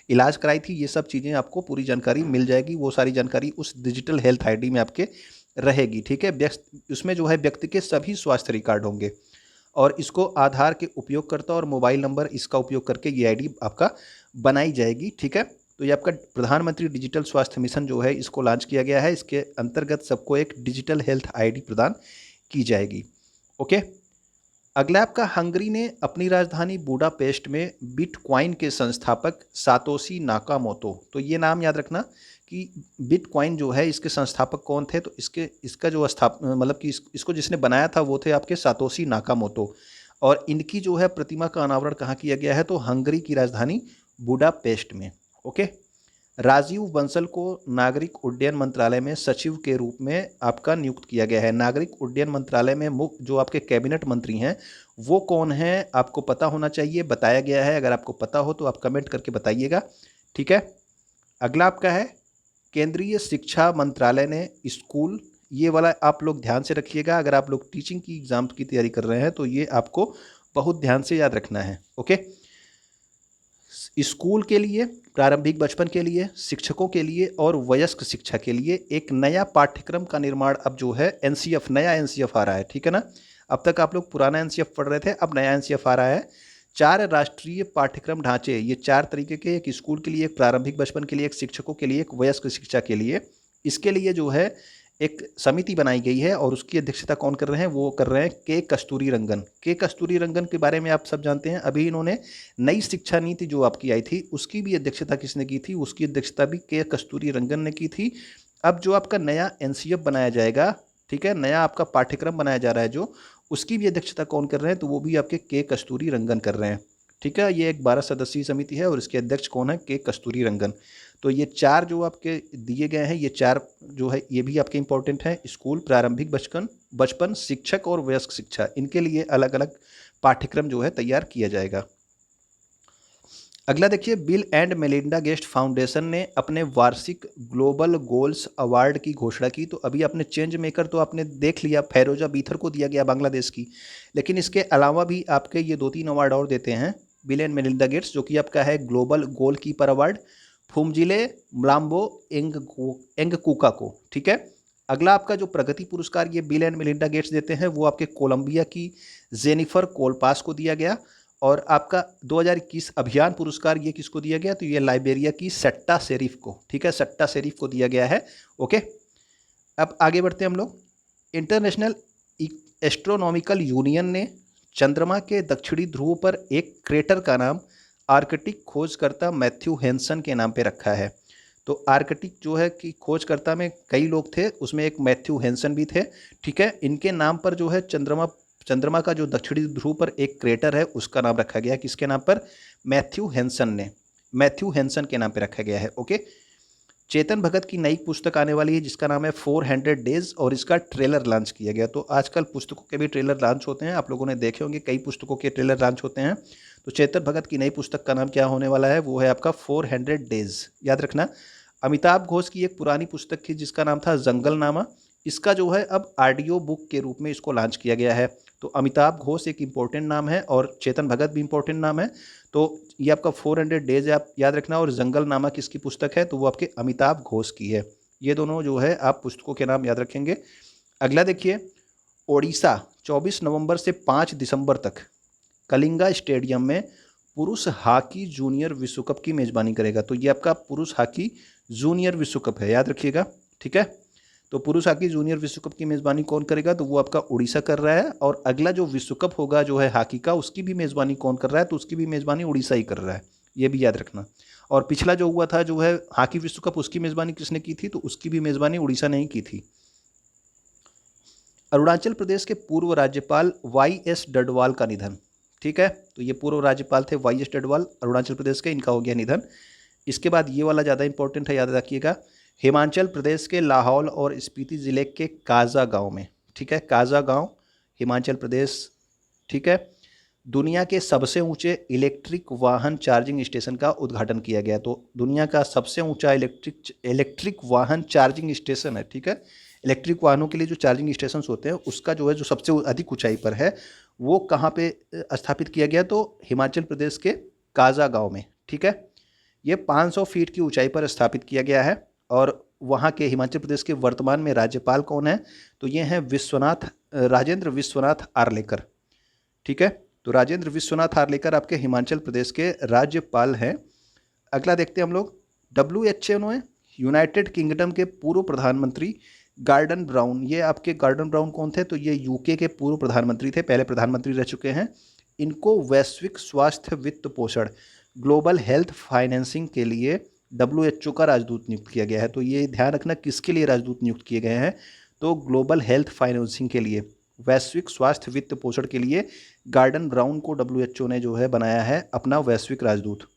इलाज कराई थी, ये सब चीज़ें आपको पूरी जानकारी मिल जाएगी। वो सारी जानकारी उस डिजिटल हेल्थ आईडी में आपके रहेगी, ठीक है। उसमें जो है व्यक्ति के सभी स्वास्थ्य रिकॉर्ड होंगे, और इसको आधार के उपयोगकर्ता और मोबाइल नंबर इसका उपयोग करके ये आईडी आपका बनाई जाएगी, ठीक है। तो ये आपका प्रधानमंत्री डिजिटल स्वास्थ्य मिशन जो है इसको लॉन्च किया गया है। इसके अंतर्गत सबको एक डिजिटल हेल्थ आईडी प्रदान की जाएगी। ओके, अगला आपका हंगरी ने अपनी राजधानी बुडापेस्ट में बिटकॉइन के संस्थापक सातोशी नाकामोतो, तो ये नाम याद रखना कि बिटकॉइन जो है इसके संस्थापक कौन थे, तो इसका जो मतलब कि इसको जिसने बनाया था वो थे आपके सातोशी नाकामोतो। और इनकी जो है प्रतिमा का अनावरण कहाँ किया गया है, तो हंगरी की राजधानी बुडापेस्ट में। ओके, राजीव बंसल को नागरिक उड्डयन मंत्रालय में सचिव के रूप में आपका नियुक्त किया गया है। नागरिक उड्डयन मंत्रालय में मुख्य जो आपके कैबिनेट मंत्री हैं वो कौन हैं, आपको पता होना चाहिए, बताया गया है। अगर आपको पता हो तो आप कमेंट करके बताइएगा, ठीक है। अगला आपका है केंद्रीय शिक्षा मंत्रालय ने स्कूल, ये वाला आप लोग ध्यान से रखिएगा। अगर आप लोग टीचिंग की एग्जाम की तैयारी कर रहे हैं तो ये आपको बहुत ध्यान से याद रखना है। ओके, स्कूल के लिए, प्रारंभिक बचपन के लिए, शिक्षकों के लिए और वयस्क शिक्षा के लिए एक नया पाठ्यक्रम का निर्माण अब जो है एनसीएफ, नया एनसीएफ आ रहा है, ठीक है ना। अब तक आप लोग पुराना एनसीएफ पढ़ रहे थे, अब नया एनसीएफ आ रहा है। 4 राष्ट्रीय पाठ्यक्रम ढांचे, ये 4 तरीके के, एक स्कूल के लिए, एक प्रारंभिक बचपन के लिए, एक शिक्षकों के लिए, एक वयस्क शिक्षा के लिए। इसके लिए जो है एक समिति बनाई गई है और उसकी अध्यक्षता कौन कर रहे हैं, वो कर रहे हैं के कस्तूरी रंगन। के कस्तूरी रंगन के बारे में आप सब जानते हैं। अभी इन्होंने नई शिक्षा नीति जो आपकी आई थी उसकी भी अध्यक्षता किसने की थी, उसकी अध्यक्षता भी के कस्तूरी रंगन ने की थी। अब जो आपका नया एनसीएफ बनाया जाएगा, ठीक है, नया आपका पाठ्यक्रम बनाया जा रहा है जो, उसकी भी अध्यक्षता कौन कर रहे हैं, तो वो भी आपके के कस्तूरी रंगन कर रहे हैं, ठीक है। ये एक 12 सदस्यीय समिति है और इसके अध्यक्ष कौन है, के कस्तूरी रंगन। तो ये 4 जो आपके दिए गए हैं, ये 4 जो है ये भी आपके इंपॉर्टेंट हैं। स्कूल, प्रारंभिक बचपन, शिक्षक और वयस्क शिक्षा, इनके लिए अलग अलग पाठ्यक्रम जो है तैयार किया जाएगा। अगला देखिए, bill and Melinda Gates foundation ने अपने वार्षिक ग्लोबल गोल्स अवार्ड की घोषणा की। तो अभी आपने चेंज मेकर तो आपने देख लिया, फैरोजा बीथर को दिया गया बांग्लादेश की, लेकिन इसके अलावा भी आपके ये 2-3 अवार्ड और देते हैं बिल एंड मेलिंडा गेट्स, जो कि आपका है ग्लोबल गोल कीपर अवार्ड फुमजिले म्लाम्बो एंगकुका को, ठीक है। अगला आपका जो प्रगति पुरस्कार ये बिल एंड मेलिंडा गेट्स देते हैं वो आपके कोलंबिया की जेनिफर कोलपास को दिया गया। और आपका 2021 अभियान पुरस्कार ये किसको दिया गया, तो ये लाइबेरिया की सट्टा शेरिफ को, ठीक है, सट्टा शेरिफ को दिया गया है। ओके, अब आगे बढ़ते हैं हम लोग। इंटरनेशनल एस्ट्रोनॉमिकल यूनियन ने चंद्रमा के दक्षिणी ध्रुव पर एक क्रेटर का नाम आर्कटिक खोजकर्ता मैथ्यू हेंसन के नाम पे रखा है। तो आर्कटिक जो है कि खोजकर्ता में कई लोग थे, उसमें एक मैथ्यू हेंसन भी थे, ठीक है। इनके नाम पर जो है चंद्रमा का जो दक्षिणी ध्रुव पर एक क्रेटर है उसका नाम रखा गया, किसके नाम पर, मैथ्यू हेंसन के नाम पे रखा गया है। ओके, चेतन भगत की नई पुस्तक आने वाली है जिसका नाम है 400 डेज, और इसका ट्रेलर लॉन्च किया गया। तो आजकल पुस्तकों के भी ट्रेलर लॉन्च होते हैं, आप लोगों ने देखे होंगे कई पुस्तकों के ट्रेलर लॉन्च होते हैं। तो चेतन भगत की नई पुस्तक का नाम क्या होने वाला है, वो है आपका 400 डेज, याद रखना। अमिताभ घोष की एक पुरानी पुस्तक थी जिसका नाम था जंगलनामा, इसका जो है अब ऑडियो बुक के रूप में इसको लॉन्च किया गया है। तो अमिताभ घोष एक इम्पोर्टेंट नाम है और चेतन भगत भी इम्पोर्टेंट नाम है। तो ये आपका 400 डेज आप याद रखना, और जंगलनामा किसकी पुस्तक है, तो वो आपके अमिताभ घोष की है। ये दोनों जो है आप पुस्तकों के नाम याद रखेंगे। अगला देखिए, ओडिशा 24 नवंबर से 5 दिसंबर तक कलिंगा स्टेडियम में पुरुष हॉकी जूनियर विश्व कप की मेज़बानी करेगा। तो ये आपका पुरुष हॉकी जूनियर विश्व कप है, याद रखिएगा, ठीक है। तो पुरुष हॉकी जूनियर विश्व कप की मेज़बानी कौन करेगा, तो वो आपका उड़ीसा कर रहा है। और अगला जो विश्व कप होगा जो है हॉकी का, उसकी भी मेज़बानी कौन कर रहा है, तो उसकी भी मेज़बानी उड़ीसा ही कर रहा है, ये भी याद रखना। और पिछला जो हुआ था जो है हॉकी विश्व कप, उसकी मेज़बानी किसने की थी, तो उसकी भी मेज़बानी उड़ीसा ने ही की थी। अरुणाचल प्रदेश के पूर्व राज्यपाल YS डडवाल का निधन, ठीक है। तो ये पूर्व राज्यपाल थे YS डडवाल अरुणाचल प्रदेश के, इनका हो गया निधन। इसके बाद ये वाला ज़्यादा इंपॉर्टेंट है, याद रखिएगा। हिमाचल प्रदेश के लाहौल और स्पीति ज़िले के काजा गांव में, ठीक है, काजा गांव हिमाचल प्रदेश, ठीक है, दुनिया के सबसे ऊंचे इलेक्ट्रिक वाहन चार्जिंग स्टेशन का उद्घाटन किया गया। तो दुनिया का सबसे ऊंचा इलेक्ट्रिक वाहन चार्जिंग स्टेशन है, ठीक है। इलेक्ट्रिक वाहनों के लिए जो चार्जिंग स्टेशन होते हैं उसका जो है जो सबसे अधिक ऊंचाई पर है वो कहाँ पे स्थापित किया गया, तो हिमाचल प्रदेश के काजा गांव में, ठीक है। ये 500 फीट की ऊंचाई पर स्थापित किया गया है। और वहाँ के हिमाचल प्रदेश के वर्तमान में राज्यपाल कौन है, तो ये हैं राजेंद्र विश्वनाथ आर्लेकर, ठीक है। तो राजेंद्र विश्वनाथ आर्लेकर आपके हिमाचल प्रदेश के राज्यपाल हैं। अगला देखते हैं हम लोग, WHO ने यूनाइटेड किंगडम के पूर्व प्रधानमंत्री गार्डन ब्राउन, ये आपके गार्डन ब्राउन कौन थे, तो ये UK के पूर्व प्रधानमंत्री थे, पहले प्रधानमंत्री रह चुके हैं। इनको वैश्विक स्वास्थ्य वित्त पोषण ग्लोबल हेल्थ फाइनेंसिंग के लिए WHO का राजदूत नियुक्त किया गया है। तो ये ध्यान रखना किसके लिए राजदूत नियुक्त किए गए हैं, तो ग्लोबल हेल्थ फाइनेंसिंग के लिए, वैश्विक स्वास्थ्य वित्त पोषण के लिए गार्डन ब्राउन को WHO ने जो है बनाया है अपना वैश्विक राजदूत।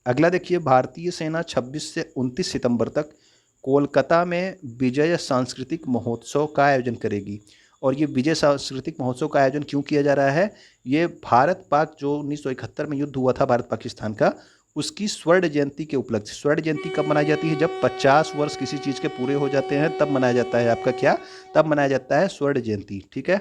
अगला देखिए, भारतीय सेना 26 से 29 सितंबर तक कोलकाता में विजय सांस्कृतिक महोत्सव का आयोजन करेगी। और ये विजय सांस्कृतिक महोत्सव का आयोजन क्यों किया जा रहा है, ये भारत पाक जो 1971 में युद्ध हुआ था भारत पाकिस्तान का, उसकी स्वर्ण जयंती के उपलक्ष्य। स्वर्ण जयंती कब मनाई जाती है, जब 50 वर्ष किसी चीज़ के पूरे हो जाते हैं तब मनाया जाता है आपका क्या, तब मनाया जाता है स्वर्ण जयंती, ठीक है।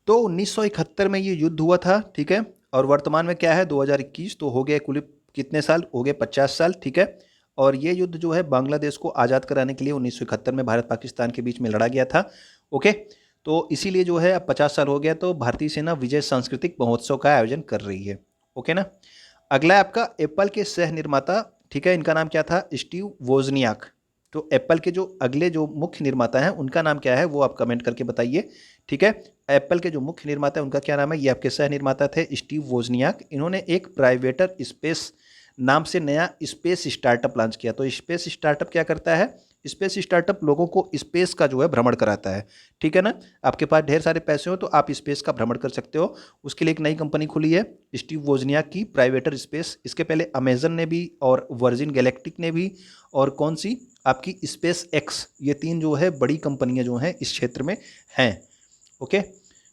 तो 1971 में ये युद्ध हुआ था, ठीक है। और वर्तमान में क्या है 2021, तो हो गए कुल कितने साल, हो गए 50 साल, ठीक है। और ये युद्ध जो है बांग्लादेश को आज़ाद कराने के लिए 1971 में भारत पाकिस्तान के बीच में लड़ा गया था। ओके, तो इसीलिए जो है अब 50 साल हो गया, तो भारतीय सेना विजय सांस्कृतिक महोत्सव का आयोजन कर रही है। ओके ना। अगला है आपका एप्पल के सह निर्माता, ठीक है, इनका नाम क्या था, स्टीव वोजनियाक। तो एप्पल के जो अगले जो मुख्य निर्माता हैं उनका नाम क्या है वो आप कमेंट करके बताइए, ठीक है। एप्पल के जो मुख्य निर्माता है उनका क्या नाम है, ये आपके सह निर्माता थे स्टीव वोजनियाक। इन्होंने एक प्राइवेटर स्पेस नाम से नया स्पेस स्टार्टअप लॉन्च किया। तो स्पेस स्टार्टअप क्या करता है, स्पेस स्टार्टअप लोगों को स्पेस का जो है भ्रमण कराता है, ठीक है ना। आपके पास ढेर सारे पैसे हो तो आप स्पेस का भ्रमण कर सकते हो, उसके लिए एक नई कंपनी खुली है स्टीव वोजनियाक की, प्राइवेटर स्पेस। इसके पहले अमेजन ने भी और वर्जिन गैलेक्टिक ने भी, और कौन सी आपकी स्पेस एक्स, ये 3 जो है बड़ी कंपनियां जो हैं इस क्षेत्र में हैं। ओके,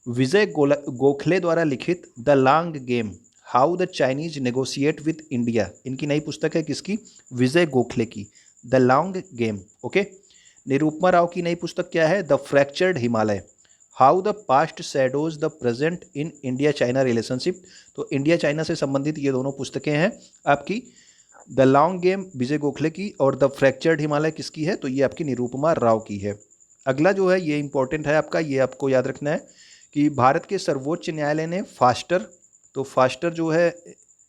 विजय गोखले द्वारा लिखित the long game how the Chinese negotiate with India, इनकी नई पुस्तक है किसकी, विजय गोखले की, the long game. Okay. Nirupama Rao की नई पुस्तक क्या है, the fractured Himalaya, how the past shadows the present in India China relationship. तो इंडिया चाइना से संबंधित ये दोनों पुस्तकें हैं आपकी, the long game Vijay Gokhale की और द फ्रैक्चर्ड हिमालय किसकी है, तो ये आपकी निरुपमा राव की है। अगला जो है ये इंपॉर्टेंट है आपका, ये आपको याद रखना है कि भारत के सर्वोच्च न्यायालय ने फास्टर, तो फास्टर जो है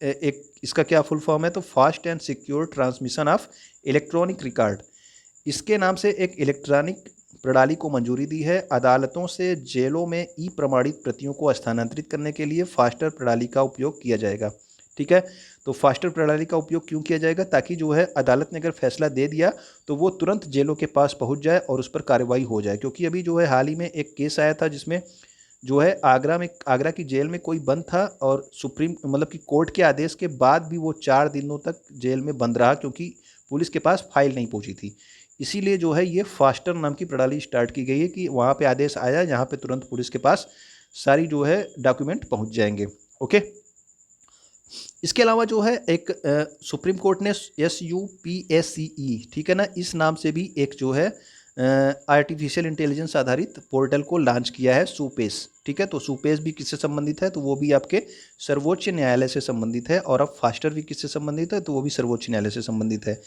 एक इसका क्या फुल फॉर्म है, तो fast and secure transmission of electronic record, इसके नाम से एक इलेक्ट्रॉनिक प्रणाली को मंजूरी दी है। अदालतों से जेलों में ई प्रमाणित प्रतियों को स्थानांतरित करने के लिए फास्टर प्रणाली का उपयोग किया जाएगा। ठीक है, तो फास्टर प्रणाली का उपयोग क्यों किया जाएगा, ताकि जो है अदालत ने अगर फैसला दे दिया तो वो तुरंत जेलों के पास पहुंच जाए और उस पर कार्रवाई हो जाए। क्योंकि अभी जो है हाल ही में एक केस आया था जिसमें जो है आगरा की जेल में कोई बंद था और सुप्रीम मतलब कि कोर्ट के आदेश के बाद भी वो 4 दिनों तक जेल में बंद रहा क्योंकि पुलिस के पास फाइल नहीं पहुंची थी। इसीलिए जो है ये फास्टर नाम की प्रणाली स्टार्ट की गई है कि वहाँ पे आदेश आया, यहाँ पे तुरंत पुलिस के पास सारी जो है डॉक्यूमेंट पहुँच जाएंगे। ओके। इसके अलावा जो है एक सुप्रीम कोर्ट ने SUPACE, ठीक है ना, इस नाम से भी एक जो है आर्टिफिशियल इंटेलिजेंस आधारित पोर्टल को लॉन्च किया है, सुपेस। ठीक है, तो सुपेस भी किससे संबंधित है, तो वो भी आपके सर्वोच्च न्यायालय से संबंधित है। और अब फास्टर भी किससे संबंधित है, तो वो भी सर्वोच्च न्यायालय से संबंधित है।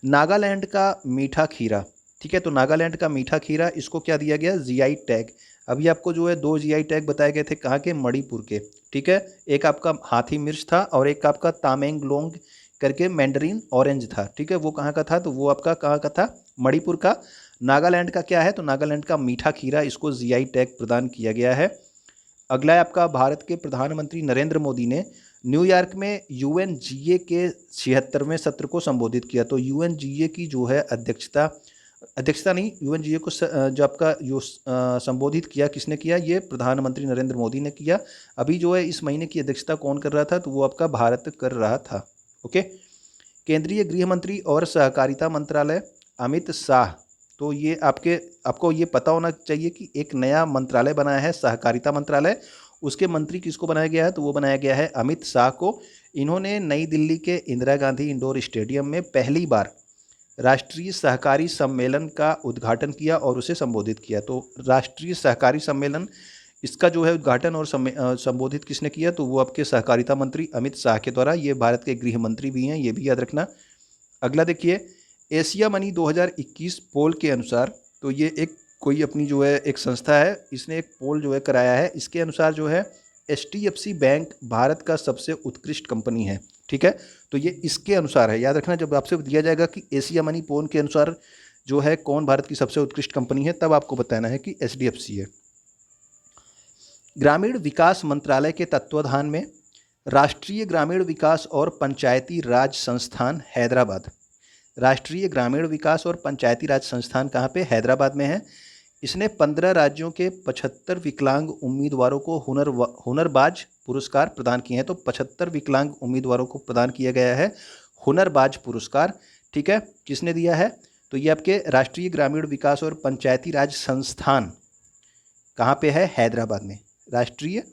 नागालैंड का मीठा खीरा, ठीक है, तो नागालैंड का मीठा खीरा, इसको क्या दिया गया, GI टैग। अभी आपको जो है 2 GI टैग बताए गए थे, कहाँ के, मणिपुर के। ठीक है, एक आपका हाथी मिर्च था और एक आपका तामेंगलोंग करके मैंडरीन ऑरेंज था। ठीक है, वो कहाँ का था, तो वो आपका कहाँ का था, मणिपुर का। नागालैंड का क्या है, तो नागालैंड का मीठा खीरा, इसको GI टैग प्रदान किया गया है। अगला है आपका, भारत के प्रधानमंत्री नरेंद्र मोदी ने न्यूयॉर्क में UNGA के 76वें सत्र को संबोधित किया। तो UNGA की जो है अध्यक्षता नहीं, UNGA को जो आपका जो संबोधित किया किसने किया, ये प्रधानमंत्री नरेंद्र मोदी ने किया। अभी जो है इस महीने की अध्यक्षता कौन कर रहा था, तो वो आपका भारत कर रहा था। ओके। केंद्रीय गृह मंत्री और सहकारिता मंत्रालय अमित शाह, तो ये आपको ये पता होना चाहिए कि एक नया मंत्रालय बनाया है, सहकारिता मंत्रालय। उसके मंत्री किसको बनाया गया है, तो वो बनाया गया है अमित शाह को। इन्होंने नई दिल्ली के इंदिरा गांधी इंडोर स्टेडियम में पहली बार राष्ट्रीय सहकारी सम्मेलन का उद्घाटन किया और उसे संबोधित किया। तो राष्ट्रीय सहकारी सम्मेलन, इसका जो है उद्घाटन और संबोधित किसने किया, तो वो आपके सहकारिता मंत्री अमित शाह के द्वारा। ये भारत के गृह मंत्री भी हैं, ये भी याद रखना। अगला देखिए, एशिया मनी 2021 पोल के अनुसार, तो ये एक कोई अपनी जो है एक संस्था है, इसने एक पोल जो है कराया है। इसके अनुसार जो है HDFC बैंक भारत का सबसे उत्कृष्ट कंपनी है। ठीक है, तो ये इसके अनुसार है, याद रखना। जब आपसे दिया जाएगा कि एशिया मनी पोल के अनुसार जो है कौन भारत की सबसे उत्कृष्ट कंपनी है, तब आपको बताना है कि HDFC है। ग्रामीण विकास मंत्रालय के तत्वाधान में राष्ट्रीय ग्रामीण विकास और पंचायती राज संस्थान हैदराबाद, राष्ट्रीय ग्रामीण विकास और पंचायती राज संस्थान कहाँ पे, हैदराबाद में है। इसने 15 राज्यों के 75 विकलांग उम्मीदवारों को हुनरबाज पुरस्कार प्रदान किए हैं। तो 75 विकलांग उम्मीदवारों को प्रदान किया गया है हुनरबाज पुरस्कार। ठीक है, किसने दिया है, तो ये आपके राष्ट्रीय ग्रामीण विकास और पंचायती राज संस्थान कहाँ पे है, हैदराबाद में। राष्ट्रीय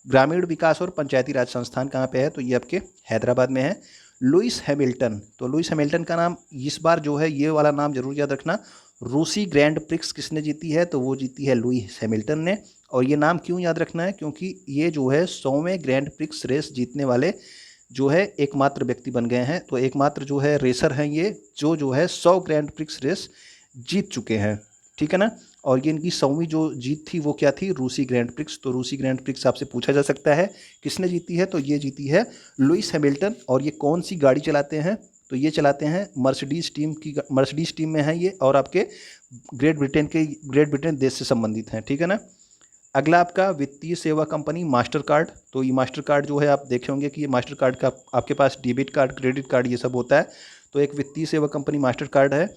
ग्रामीण विकास और पंचायती राज संस्थान कहाँ पे है, तो ये आपके हैदराबाद में है। लुइस हैमिल्टन, तो लुइस हैमिल्टन का नाम इस बार जो है, ये वाला नाम जरूर याद रखना। रूसी ग्रैंड प्रिक्स किसने जीती है, तो वो जीती है लुइस हैमिल्टन ने। और ये नाम क्यों याद रखना है, क्योंकि ये जो है 100वें ग्रैंड प्रिक्स रेस जीतने वाले जो है एकमात्र व्यक्ति बन गए हैं। तो एकमात्र जो है रेसर हैं ये, जो है 100 ग्रैंड प्रिक्स रेस जीत चुके हैं। ठीक है ना, और ये इनकी 100वीं जो जीत थी वो क्या थी, रूसी ग्रैंड प्रिक्स। तो रूसी ग्रैंड प्रिक्स आपसे पूछा जा सकता है किसने जीती है, तो ये जीती है लुइस हैमिल्टन। और ये कौन सी गाड़ी चलाते हैं, तो ये चलाते हैं मर्सिडीज टीम में है ये, और आपके ग्रेट ब्रिटेन देश से संबंधित हैं। ठीक है ना। अगला आपका वित्तीय सेवा कंपनी मास्टर कार्ड, तो ये मास्टर कार्ड जो है आप देखे होंगे कि ये मास्टर कार्ड का आपके पास डेबिट कार्ड, क्रेडिट कार्ड ये सब होता है। तो एक वित्तीय सेवा कंपनी मास्टर कार्ड है।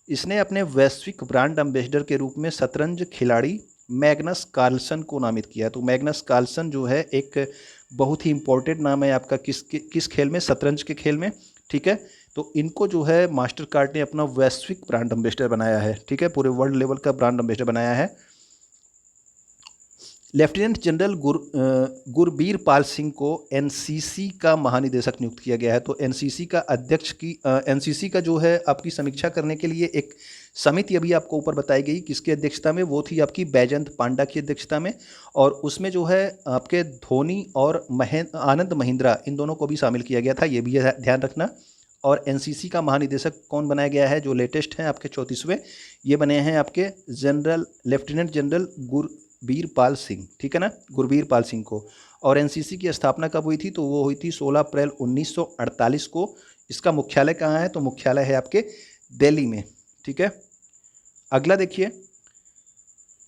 इसने अपने वैश्विक ब्रांड एम्बेसडर के रूप में शतरंज खिलाड़ी मैग्नस कार्लसन को नामित किया। तो मैग्नस कार्लसन जो है एक बहुत ही इंपॉर्टेंट नाम है आपका किस खेल में, शतरंज के खेल में। ठीक है, तो इनको जो है मास्टर कार्ड ने अपना वैश्विक ब्रांड एम्बेसडर बनाया है। ठीक है, पूरे वर्ल्ड लेवल का ब्रांड एम्बेसडर बनाया है। लेफ्टिनेंट जनरल गुरबीर पाल सिंह को एनसीसी का महानिदेशक नियुक्त किया गया है। तो एनसीसी का अध्यक्ष की एनसीसी का जो है आपकी समीक्षा करने के लिए एक समिति अभी आपको ऊपर बताई गई, किसकी अध्यक्षता में, वो थी आपकी बैजंत पांडा की अध्यक्षता में। और उसमें जो है आपके धोनी और आनंद महिंद्रा, इन दोनों को भी शामिल किया गया था, ये भी ध्यान रखना। और एनसीसी का महानिदेशक कौन बनाया गया है, जो लेटेस्ट हैं आपके 34वें, ये बने हैं आपके लेफ्टिनेंट जनरल गुरबीर पाल सिंह, ठीक है ना, गुरबीर पाल सिंह को। और एनसीसी की स्थापना कब हुई थी, तो वो हुई थी 16 अप्रैल 1948 को। इसका मुख्यालय कहाँ है, तो मुख्यालय है आपके दिल्ली में, ठीक है। अगला देखिए,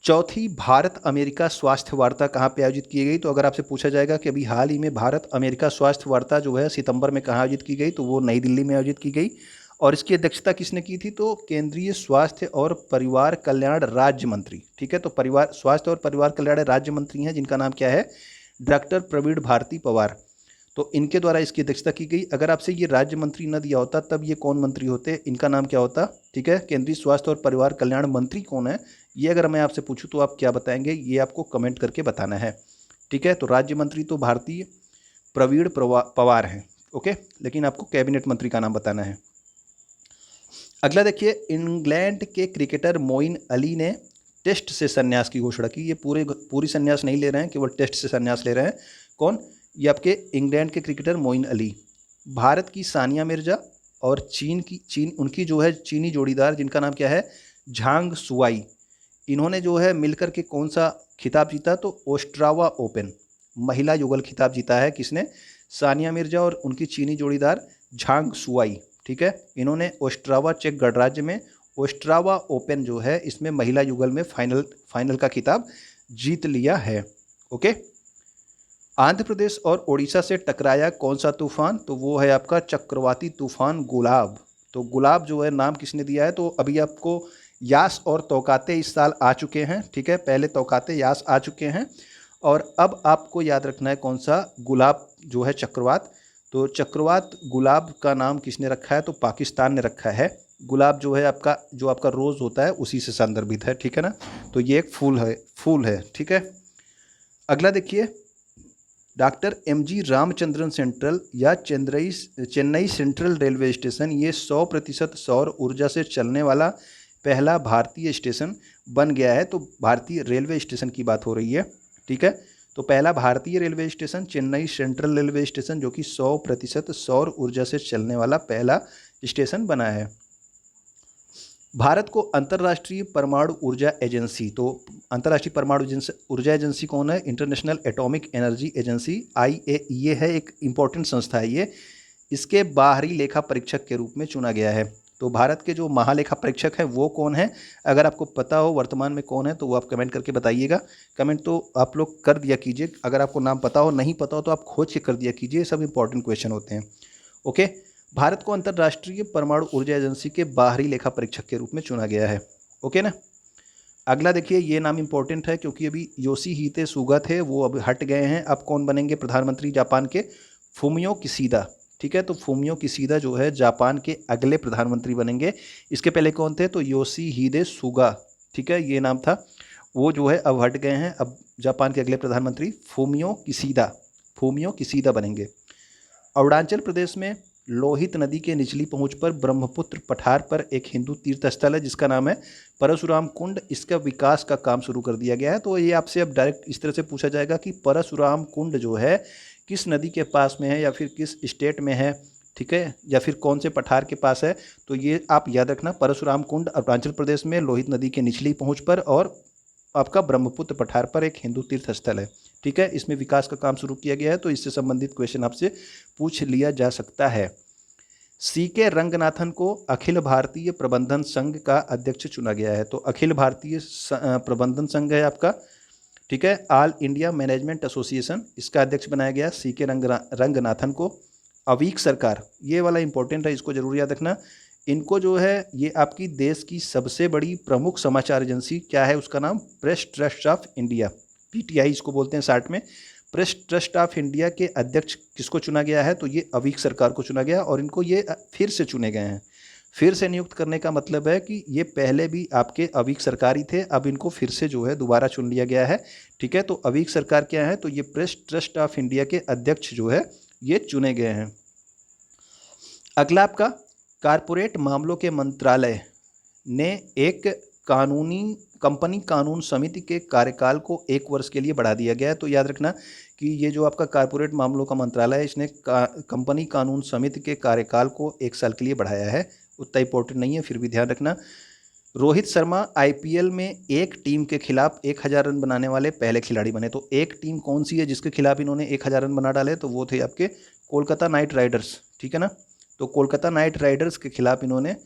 चौथी भारत अमेरिका स्वास्थ्य वार्ता कहाँ पे आयोजित की गई। तो अगर आपसे पूछा जाएगा कि अभी हाल ही में भारत अमेरिका स्वास्थ्य वार्ता जो है सितंबर में कहाँ आयोजित की गई, तो वो नई दिल्ली में आयोजित की गई। और इसकी अध्यक्षता किसने की थी, तो केंद्रीय स्वास्थ्य और परिवार कल्याण राज्य मंत्री, ठीक है। तो स्वास्थ्य और परिवार कल्याण राज्य मंत्री हैं, जिनका नाम क्या है, डॉक्टर प्रवीण भारती पवार। तो इनके द्वारा इसकी अध्यक्षता की गई। अगर आपसे ये राज्य मंत्री न दिया होता तब ये कौन मंत्री होते, इनका नाम क्या होता, ठीक है। केंद्रीय स्वास्थ्य और परिवार कल्याण मंत्री कौन है, ये अगर मैं आपसे पूछूं तो आप क्या बताएंगे, ये आपको कमेंट करके बताना है, ठीक है। तो राज्य मंत्री तो भारतीय प्रवीण पवार हैं, ओके, लेकिन आपको कैबिनेट मंत्री का नाम बताना है। अगला देखिए, इंग्लैंड के क्रिकेटर मोइन अली ने टेस्ट से संन्यास की घोषणा की। ये पूरी संन्यास नहीं ले रहे हैं, केवल टेस्ट से संन्यास ले रहे हैं। कौन, ये आपके इंग्लैंड के क्रिकेटर मोइन अली। भारत की सानिया मिर्जा और चीन उनकी जो है चीनी जोड़ीदार, जिनका नाम क्या है, झांग सुआई, इन्होंने जो है मिलकर के कौन सा खिताब जीता, तो ओस्ट्रावा ओपन महिला युगल खिताब जीता है। किसने, सानिया मिर्जा और उनकी चीनी जोड़ीदार झांग सुआई, ठीक है। इन्होंने ओस्ट्रावा चेक गणराज्य में ओस्ट्रावा ओपन जो है इसमें महिला युगल में फाइनल का खिताब जीत लिया है, ओके। आंध्र प्रदेश और ओडिशा से टकराया कौन सा तूफान, तो वो है आपका चक्रवाती तूफान गुलाब। तो गुलाब जो है नाम किसने दिया है, तो अभी आपको यास और तौकाते इस साल आ चुके हैं, ठीक है। पहले तौकाते यास आ चुके हैं और अब आपको याद रखना है कौन सा, गुलाब जो है चक्रवात। तो चक्रवात गुलाब का नाम किसने रखा है, तो पाकिस्तान ने रखा है। गुलाब जो है आपका, जो आपका रोज़ होता है उसी से संदर्भित है, ठीक है ना। तो ये एक फूल है, ठीक है। अगला देखिए, डॉक्टर एमजी रामचंद्रन सेंट्रल या चेन्नई सेंट्रल रेलवे स्टेशन, ये 100% सौर ऊर्जा से चलने वाला पहला भारतीय स्टेशन बन गया है। तो भारतीय रेलवे स्टेशन की बात हो रही है, ठीक है। तो पहला भारतीय railway station Chennai central railway station, जो कि 100% सौर ऊर्जा से चलने वाला पहला स्टेशन बना है। भारत को अंतर्राष्ट्रीय परमाणु ऊर्जा एजेंसी, तो अंतर्राष्ट्रीय परमाणु ऊर्जा एजेंसी कौन है, international atomic energy agency, IAEA है, एक इम्पॉर्टेंट संस्था है ये। इसके बाहरी लेखा परीक्षक के रूप में चुना गया है। तो भारत के जो महालेखा परीक्षक हैं वो कौन है, अगर आपको पता हो वर्तमान में कौन है तो वो आप कमेंट करके बताइएगा। कमेंट तो आप लोग कर दिया कीजिए, अगर आपको नाम पता हो, नहीं पता हो तो आप खोज के कर दिया कीजिए, सब इंपॉर्टेंट क्वेश्चन होते हैं, ओके। भारत को अंतर्राष्ट्रीय परमाणु ऊर्जा एजेंसी के बाहरी लेखा परीक्षक के रूप में चुना गया है, ओके ना। अगला देखिए, ये नाम इंपॉर्टेंट है क्योंकि अभी योशिहिदे सुगा थे, वो अब हट गए हैं। अब कौन बनेंगे प्रधानमंत्री जापान के, फुमियो किशिदा, ठीक है। तो फुमियो किशिदा जो है जापान के अगले प्रधानमंत्री बनेंगे। इसके पहले कौन थे, तो योशिहिदे सुगा, ठीक है, ये नाम था। वो जो है अब हट गए हैं, अब जापान के अगले प्रधानमंत्री फुमियो किशिदा बनेंगे। अरुणाचल प्रदेश में लोहित नदी के निचली पहुंच पर ब्रह्मपुत्र पठार पर एक हिंदू तीर्थ स्थल है जिसका नाम है परशुराम कुंड। इसका विकास का काम शुरू कर दिया गया है। तो ये आपसे अब डायरेक्ट इस तरह से पूछा जाएगा कि परशुराम कुंड जो है किस नदी के पास में है या फिर किस स्टेट में है, ठीक है, या फिर कौन से पठार के पास है। तो ये आप याद रखना, परशुराम कुंड अरुणाचल प्रदेश में लोहित नदी के निचली पहुंच पर और आपका ब्रह्मपुत्र पठार पर एक हिंदू तीर्थ स्थल है, ठीक है। इसमें विकास का काम शुरू किया गया है, तो इससे संबंधित क्वेश्चन आपसे पूछ लिया जा सकता है। CK रंगनाथन को अखिल भारतीय प्रबंधन संघ का अध्यक्ष चुना गया है। तो अखिल भारतीय प्रबंधन संघ है आपका, ठीक है, ऑल इंडिया मैनेजमेंट एसोसिएशन, इसका अध्यक्ष बनाया गया CK रंगनाथन को। अवीक सरकार, ये वाला इंपॉर्टेंट है, इसको जरूर याद रखना। इनको जो है ये आपकी देश की सबसे बड़ी प्रमुख समाचार एजेंसी क्या है, उसका नाम press trust of India, PTI इसको बोलते हैं शार्ट में। प्रेस ट्रस्ट ऑफ इंडिया के अध्यक्ष किसको चुना गया है, तो ये अवीक सरकार को चुना गया और इनको ये फिर से चुने गए हैं। फिर से नियुक्त करने का मतलब है कि ये पहले भी आपके अवीक सरकार ही थे, अब इनको फिर से जो है दोबारा चुन लिया गया है। ठीक है, तो अवीक सरकार क्या है, तो ये प्रेस ट्रस्ट ऑफ इंडिया के अध्यक्ष जो है ये चुने गए हैं। अगला आपका कारपोरेट मामलों के मंत्रालय ने एक कंपनी कानून समिति के कार्यकाल को 1 वर्ष के लिए बढ़ा दिया गया है। तो याद रखना कि ये जो आपका कारपोरेट मामलों का मंत्रालय है, इसने कंपनी कानून समिति के कार्यकाल को 1 साल के लिए बढ़ाया है। उतना इंपॉर्टेंट नहीं है, फिर भी ध्यान रखना। रोहित शर्मा आईपीएल में एक टीम के खिलाफ 1000 रन बनाने वाले पहले खिलाड़ी बने। तो एक टीम कौन सी है जिसके खिलाफ इन्होंने 1000 रन बना डाले, तो वो थे आपके कोलकाता नाइट राइडर्स। ठीक है ना, तो कोलकाता नाइट राइडर्स के खिलाफ इन्होंने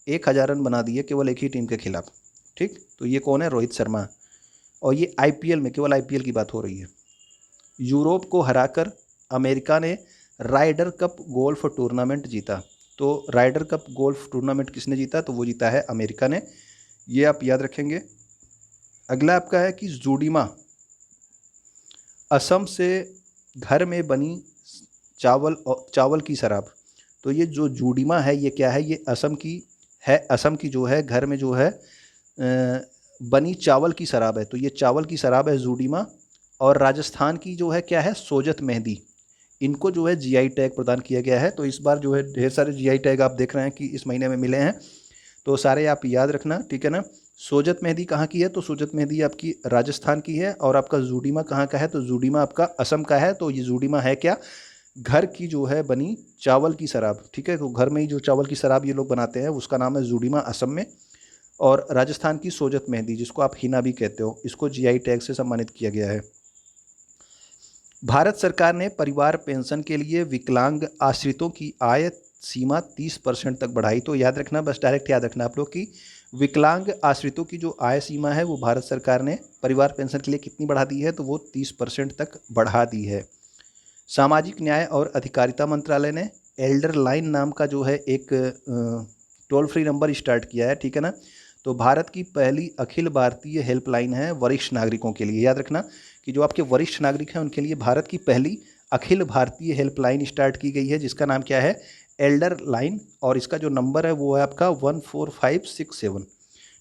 1000 रन बना दिए केवल एक ही टीम के खिलाफ। ठीक, तो ये कौन है, रोहित शर्मा। और ये आईपीएल में, केवल आईपीएल की बात हो रही है। यूरोप को हराकर अमेरिका ने राइडर कप गोल्फ टूर्नामेंट जीता। तो राइडर कप गोल्फ टूर्नामेंट किसने जीता, तो वो जीता है अमेरिका ने, ये आप याद रखेंगे। अगला आपका है कि जूडीमा असम से घर में बनी चावल की शराब। तो ये जो जूडीमा है ये क्या है, ये असम की है। असम की जो है घर में जो है बनी चावल की शराब है। तो ये चावल की शराब है जूडीमा। और राजस्थान की जो है क्या है, सोजत मेहंदी। इनको जो है जीआई टैग प्रदान किया गया है। तो इस बार जो है ढेर सारे जीआई टैग आप देख रहे हैं कि इस महीने में मिले हैं, तो सारे आप याद रखना। ठीक है ना, सोजत मेहंदी कहाँ की है, तो सोजत मेहंदी आपकी राजस्थान की है। और आपका जूडीमा कहाँ का है, तो जूडीमा आपका असम का है। तो ये जूडीमा है क्या, घर की जो है बनी चावल की शराब। ठीक है, तो घर में ही जो चावल की शराब ये लोग बनाते हैं उसका नाम है जूडीमा असम में। और राजस्थान की सोजत मेहंदी, जिसको आप हिना भी कहते हो, इसको जीआई टैग से सम्मानित किया गया है। भारत सरकार ने परिवार पेंशन के लिए विकलांग आश्रितों की आय सीमा 30% तक बढ़ाई। तो याद रखना, बस डायरेक्ट याद रखना आप लोग कि विकलांग आश्रितों की जो आय सीमा है वो भारत सरकार ने परिवार पेंशन के लिए कितनी बढ़ा दी है, तो वो 30% तक बढ़ा दी है। सामाजिक न्याय और अधिकारिता मंत्रालय ने एल्डर लाइन नाम का जो है एक टोल फ्री नंबर स्टार्ट किया है। ठीक है ना, तो भारत की पहली अखिल भारतीय हेल्पलाइन है वरिष्ठ नागरिकों के लिए। याद रखना कि जो आपके वरिष्ठ नागरिक हैं उनके लिए भारत की पहली अखिल भारतीय हेल्पलाइन स्टार्ट की गई है, जिसका नाम क्या है, एल्डर लाइन। और इसका जो नंबर है वो है आपका 14567।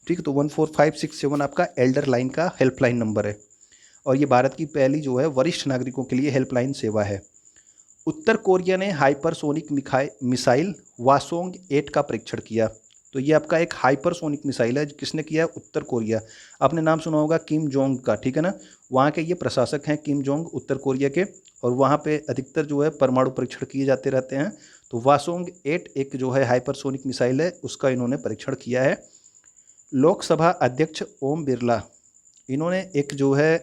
ठीक है, तो 14567 आपका एल्डर लाइन का हेल्पलाइन नंबर है। और ये भारत की पहली जो है वरिष्ठ नागरिकों के लिए हेल्पलाइन सेवा है। उत्तर कोरिया ने हाइपरसोनिक मिसाइल वासोंग 8 का परीक्षण किया। तो ये आपका एक हाइपरसोनिक मिसाइल है, किसने किया है, उत्तर कोरिया। आपने नाम सुना होगा किम जोंग का। ठीक है ना, वहाँ के ये प्रशासक हैं किम जोंग, उत्तर कोरिया के। और वहाँ पे अधिकतर जो है परमाणु परीक्षण किए जाते रहते हैं। तो वासोंग 8 एक जो है हाइपरसोनिक मिसाइल है, उसका इन्होंने परीक्षण किया है। लोकसभा अध्यक्ष ओम बिरला, इन्होंने एक जो है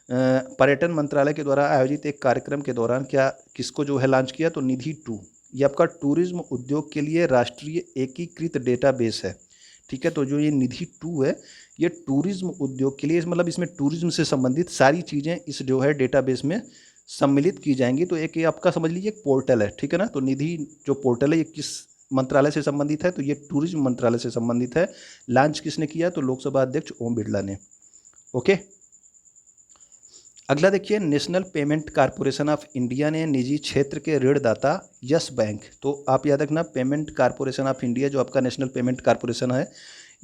पर्यटन मंत्रालय के द्वारा आयोजित एक कार्यक्रम के दौरान किसको जो है लॉन्च किया, तो निधि 2। ये आपका टूरिज्म उद्योग के लिए राष्ट्रीय एकीकृत डेटाबेस है। ठीक है, तो जो ये निधि 2 है ये टूरिज्म उद्योग के लिए, मतलब इसमें टूरिज्म से संबंधित सारी चीज़ें इस जो है डेटाबेस में सम्मिलित की जाएंगी। तो एक ये आपका समझ लीजिए एक पोर्टल है। ठीक है ना, तो निधि जो पोर्टल है ये किस मंत्रालय से संबंधित है, तो ये टूरिज्म मंत्रालय से संबंधित है। लॉन्च किसने किया, तो लोकसभा अध्यक्ष ओम बिरला ने। ओके, अगला देखिए, national payment corporation of India ने निजी क्षेत्र के ऋणदाता यस बैंक। तो आप याद रखना, पेमेंट कॉरपोरेशन ऑफ इंडिया जो आपका नेशनल पेमेंट कॉरपोरेशन है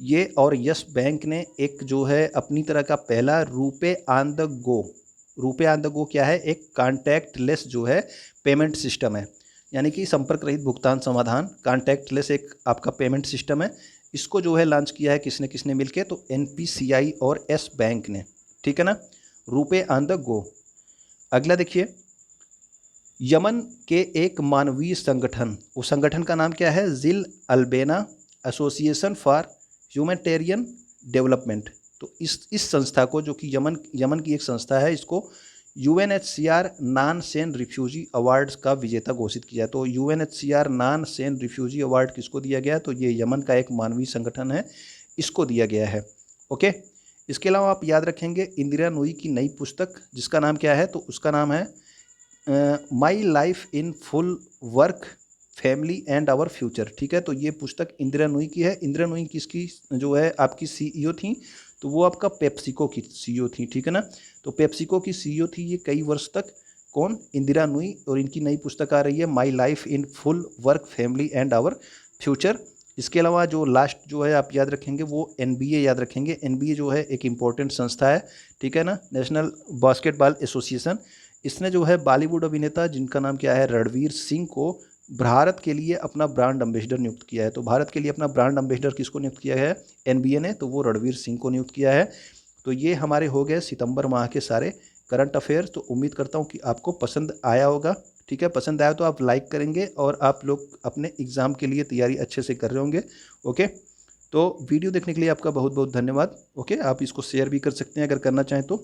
ये, और यस बैंक ने एक जो है अपनी तरह का पहला RuPay on the go. RuPay on the go क्या है, एक कॉन्टैक्टलेस जो है पेमेंट सिस्टम है, यानी कि संपर्क रहित भुगतान समाधान। कॉन्टैक्टलेस एक आपका पेमेंट सिस्टम है। इसको जो है लॉन्च किया है किसने किसने मिलके, तो एनपीसीआई और एस बैंक ने। ठीक है ना, रुपे ऑन द गो। अगला देखिए, यमन के एक मानवीय संगठन, उस संगठन का नाम क्या है, जिल अल्बेना एसोसिएशन फॉर ह्यूमैनिटेरियन डेवलपमेंट। तो इस संस्था को, जो कि यमन की एक संस्था है, इसको UNHCR non sane refugee awards का विजेता घोषित किया। तो UNHCR non sane refugee award किसको दिया गया, तो ये यमन का एक मानवीय संगठन है, इसको दिया गया है। ओके, इसके अलावा आप याद रखेंगे इंदिरा नूई की नई पुस्तक, जिसका नाम क्या है, तो उसका नाम है my life in full work family and our future. ठीक है, तो ये पुस्तक इंदिरा नूई की है। इंदिरा नूई किसकी जो है आपकी सीईओ थी, तो वो आपका पेप्सिको की सीईओ थी। ठीक है ना, तो पेप्सिको की सीईओ थी ये कई वर्ष तक, कौन, इंदिरा नूई। और इनकी नई पुस्तक आ रही है my life in full work family and our future. इसके अलावा जो लास्ट जो है आप याद रखेंगे वो NBA याद रखेंगे। NBA जो है एक इम्पोर्टेंट संस्था है, ठीक है ना, नेशनल बास्केटबॉल एसोसिएशन। इसने जो है बॉलीवुड अभिनेता जिनका नाम क्या है रणवीर सिंह को भारत के लिए अपना ब्रांड एम्बेसडर नियुक्त किया है। तो भारत के लिए अपना ब्रांड एम्बेसडर किसको नियुक्त किया है NBA ने, तो वो रणवीर सिंह को नियुक्त किया है। तो ये हमारे हो गए सितंबर माह के सारे करंट अफेयर्स। तो उम्मीद करता हूँ कि आपको पसंद आया होगा, ठीक है। पसंद आया तो आप लाइक करेंगे और आप लोग अपने एग्ज़ाम के लिए तैयारी अच्छे से कर रहे होंगे। ओके, तो वीडियो देखने के लिए आपका बहुत बहुत धन्यवाद। ओके, आप इसको शेयर भी कर सकते हैं अगर करना चाहें तो।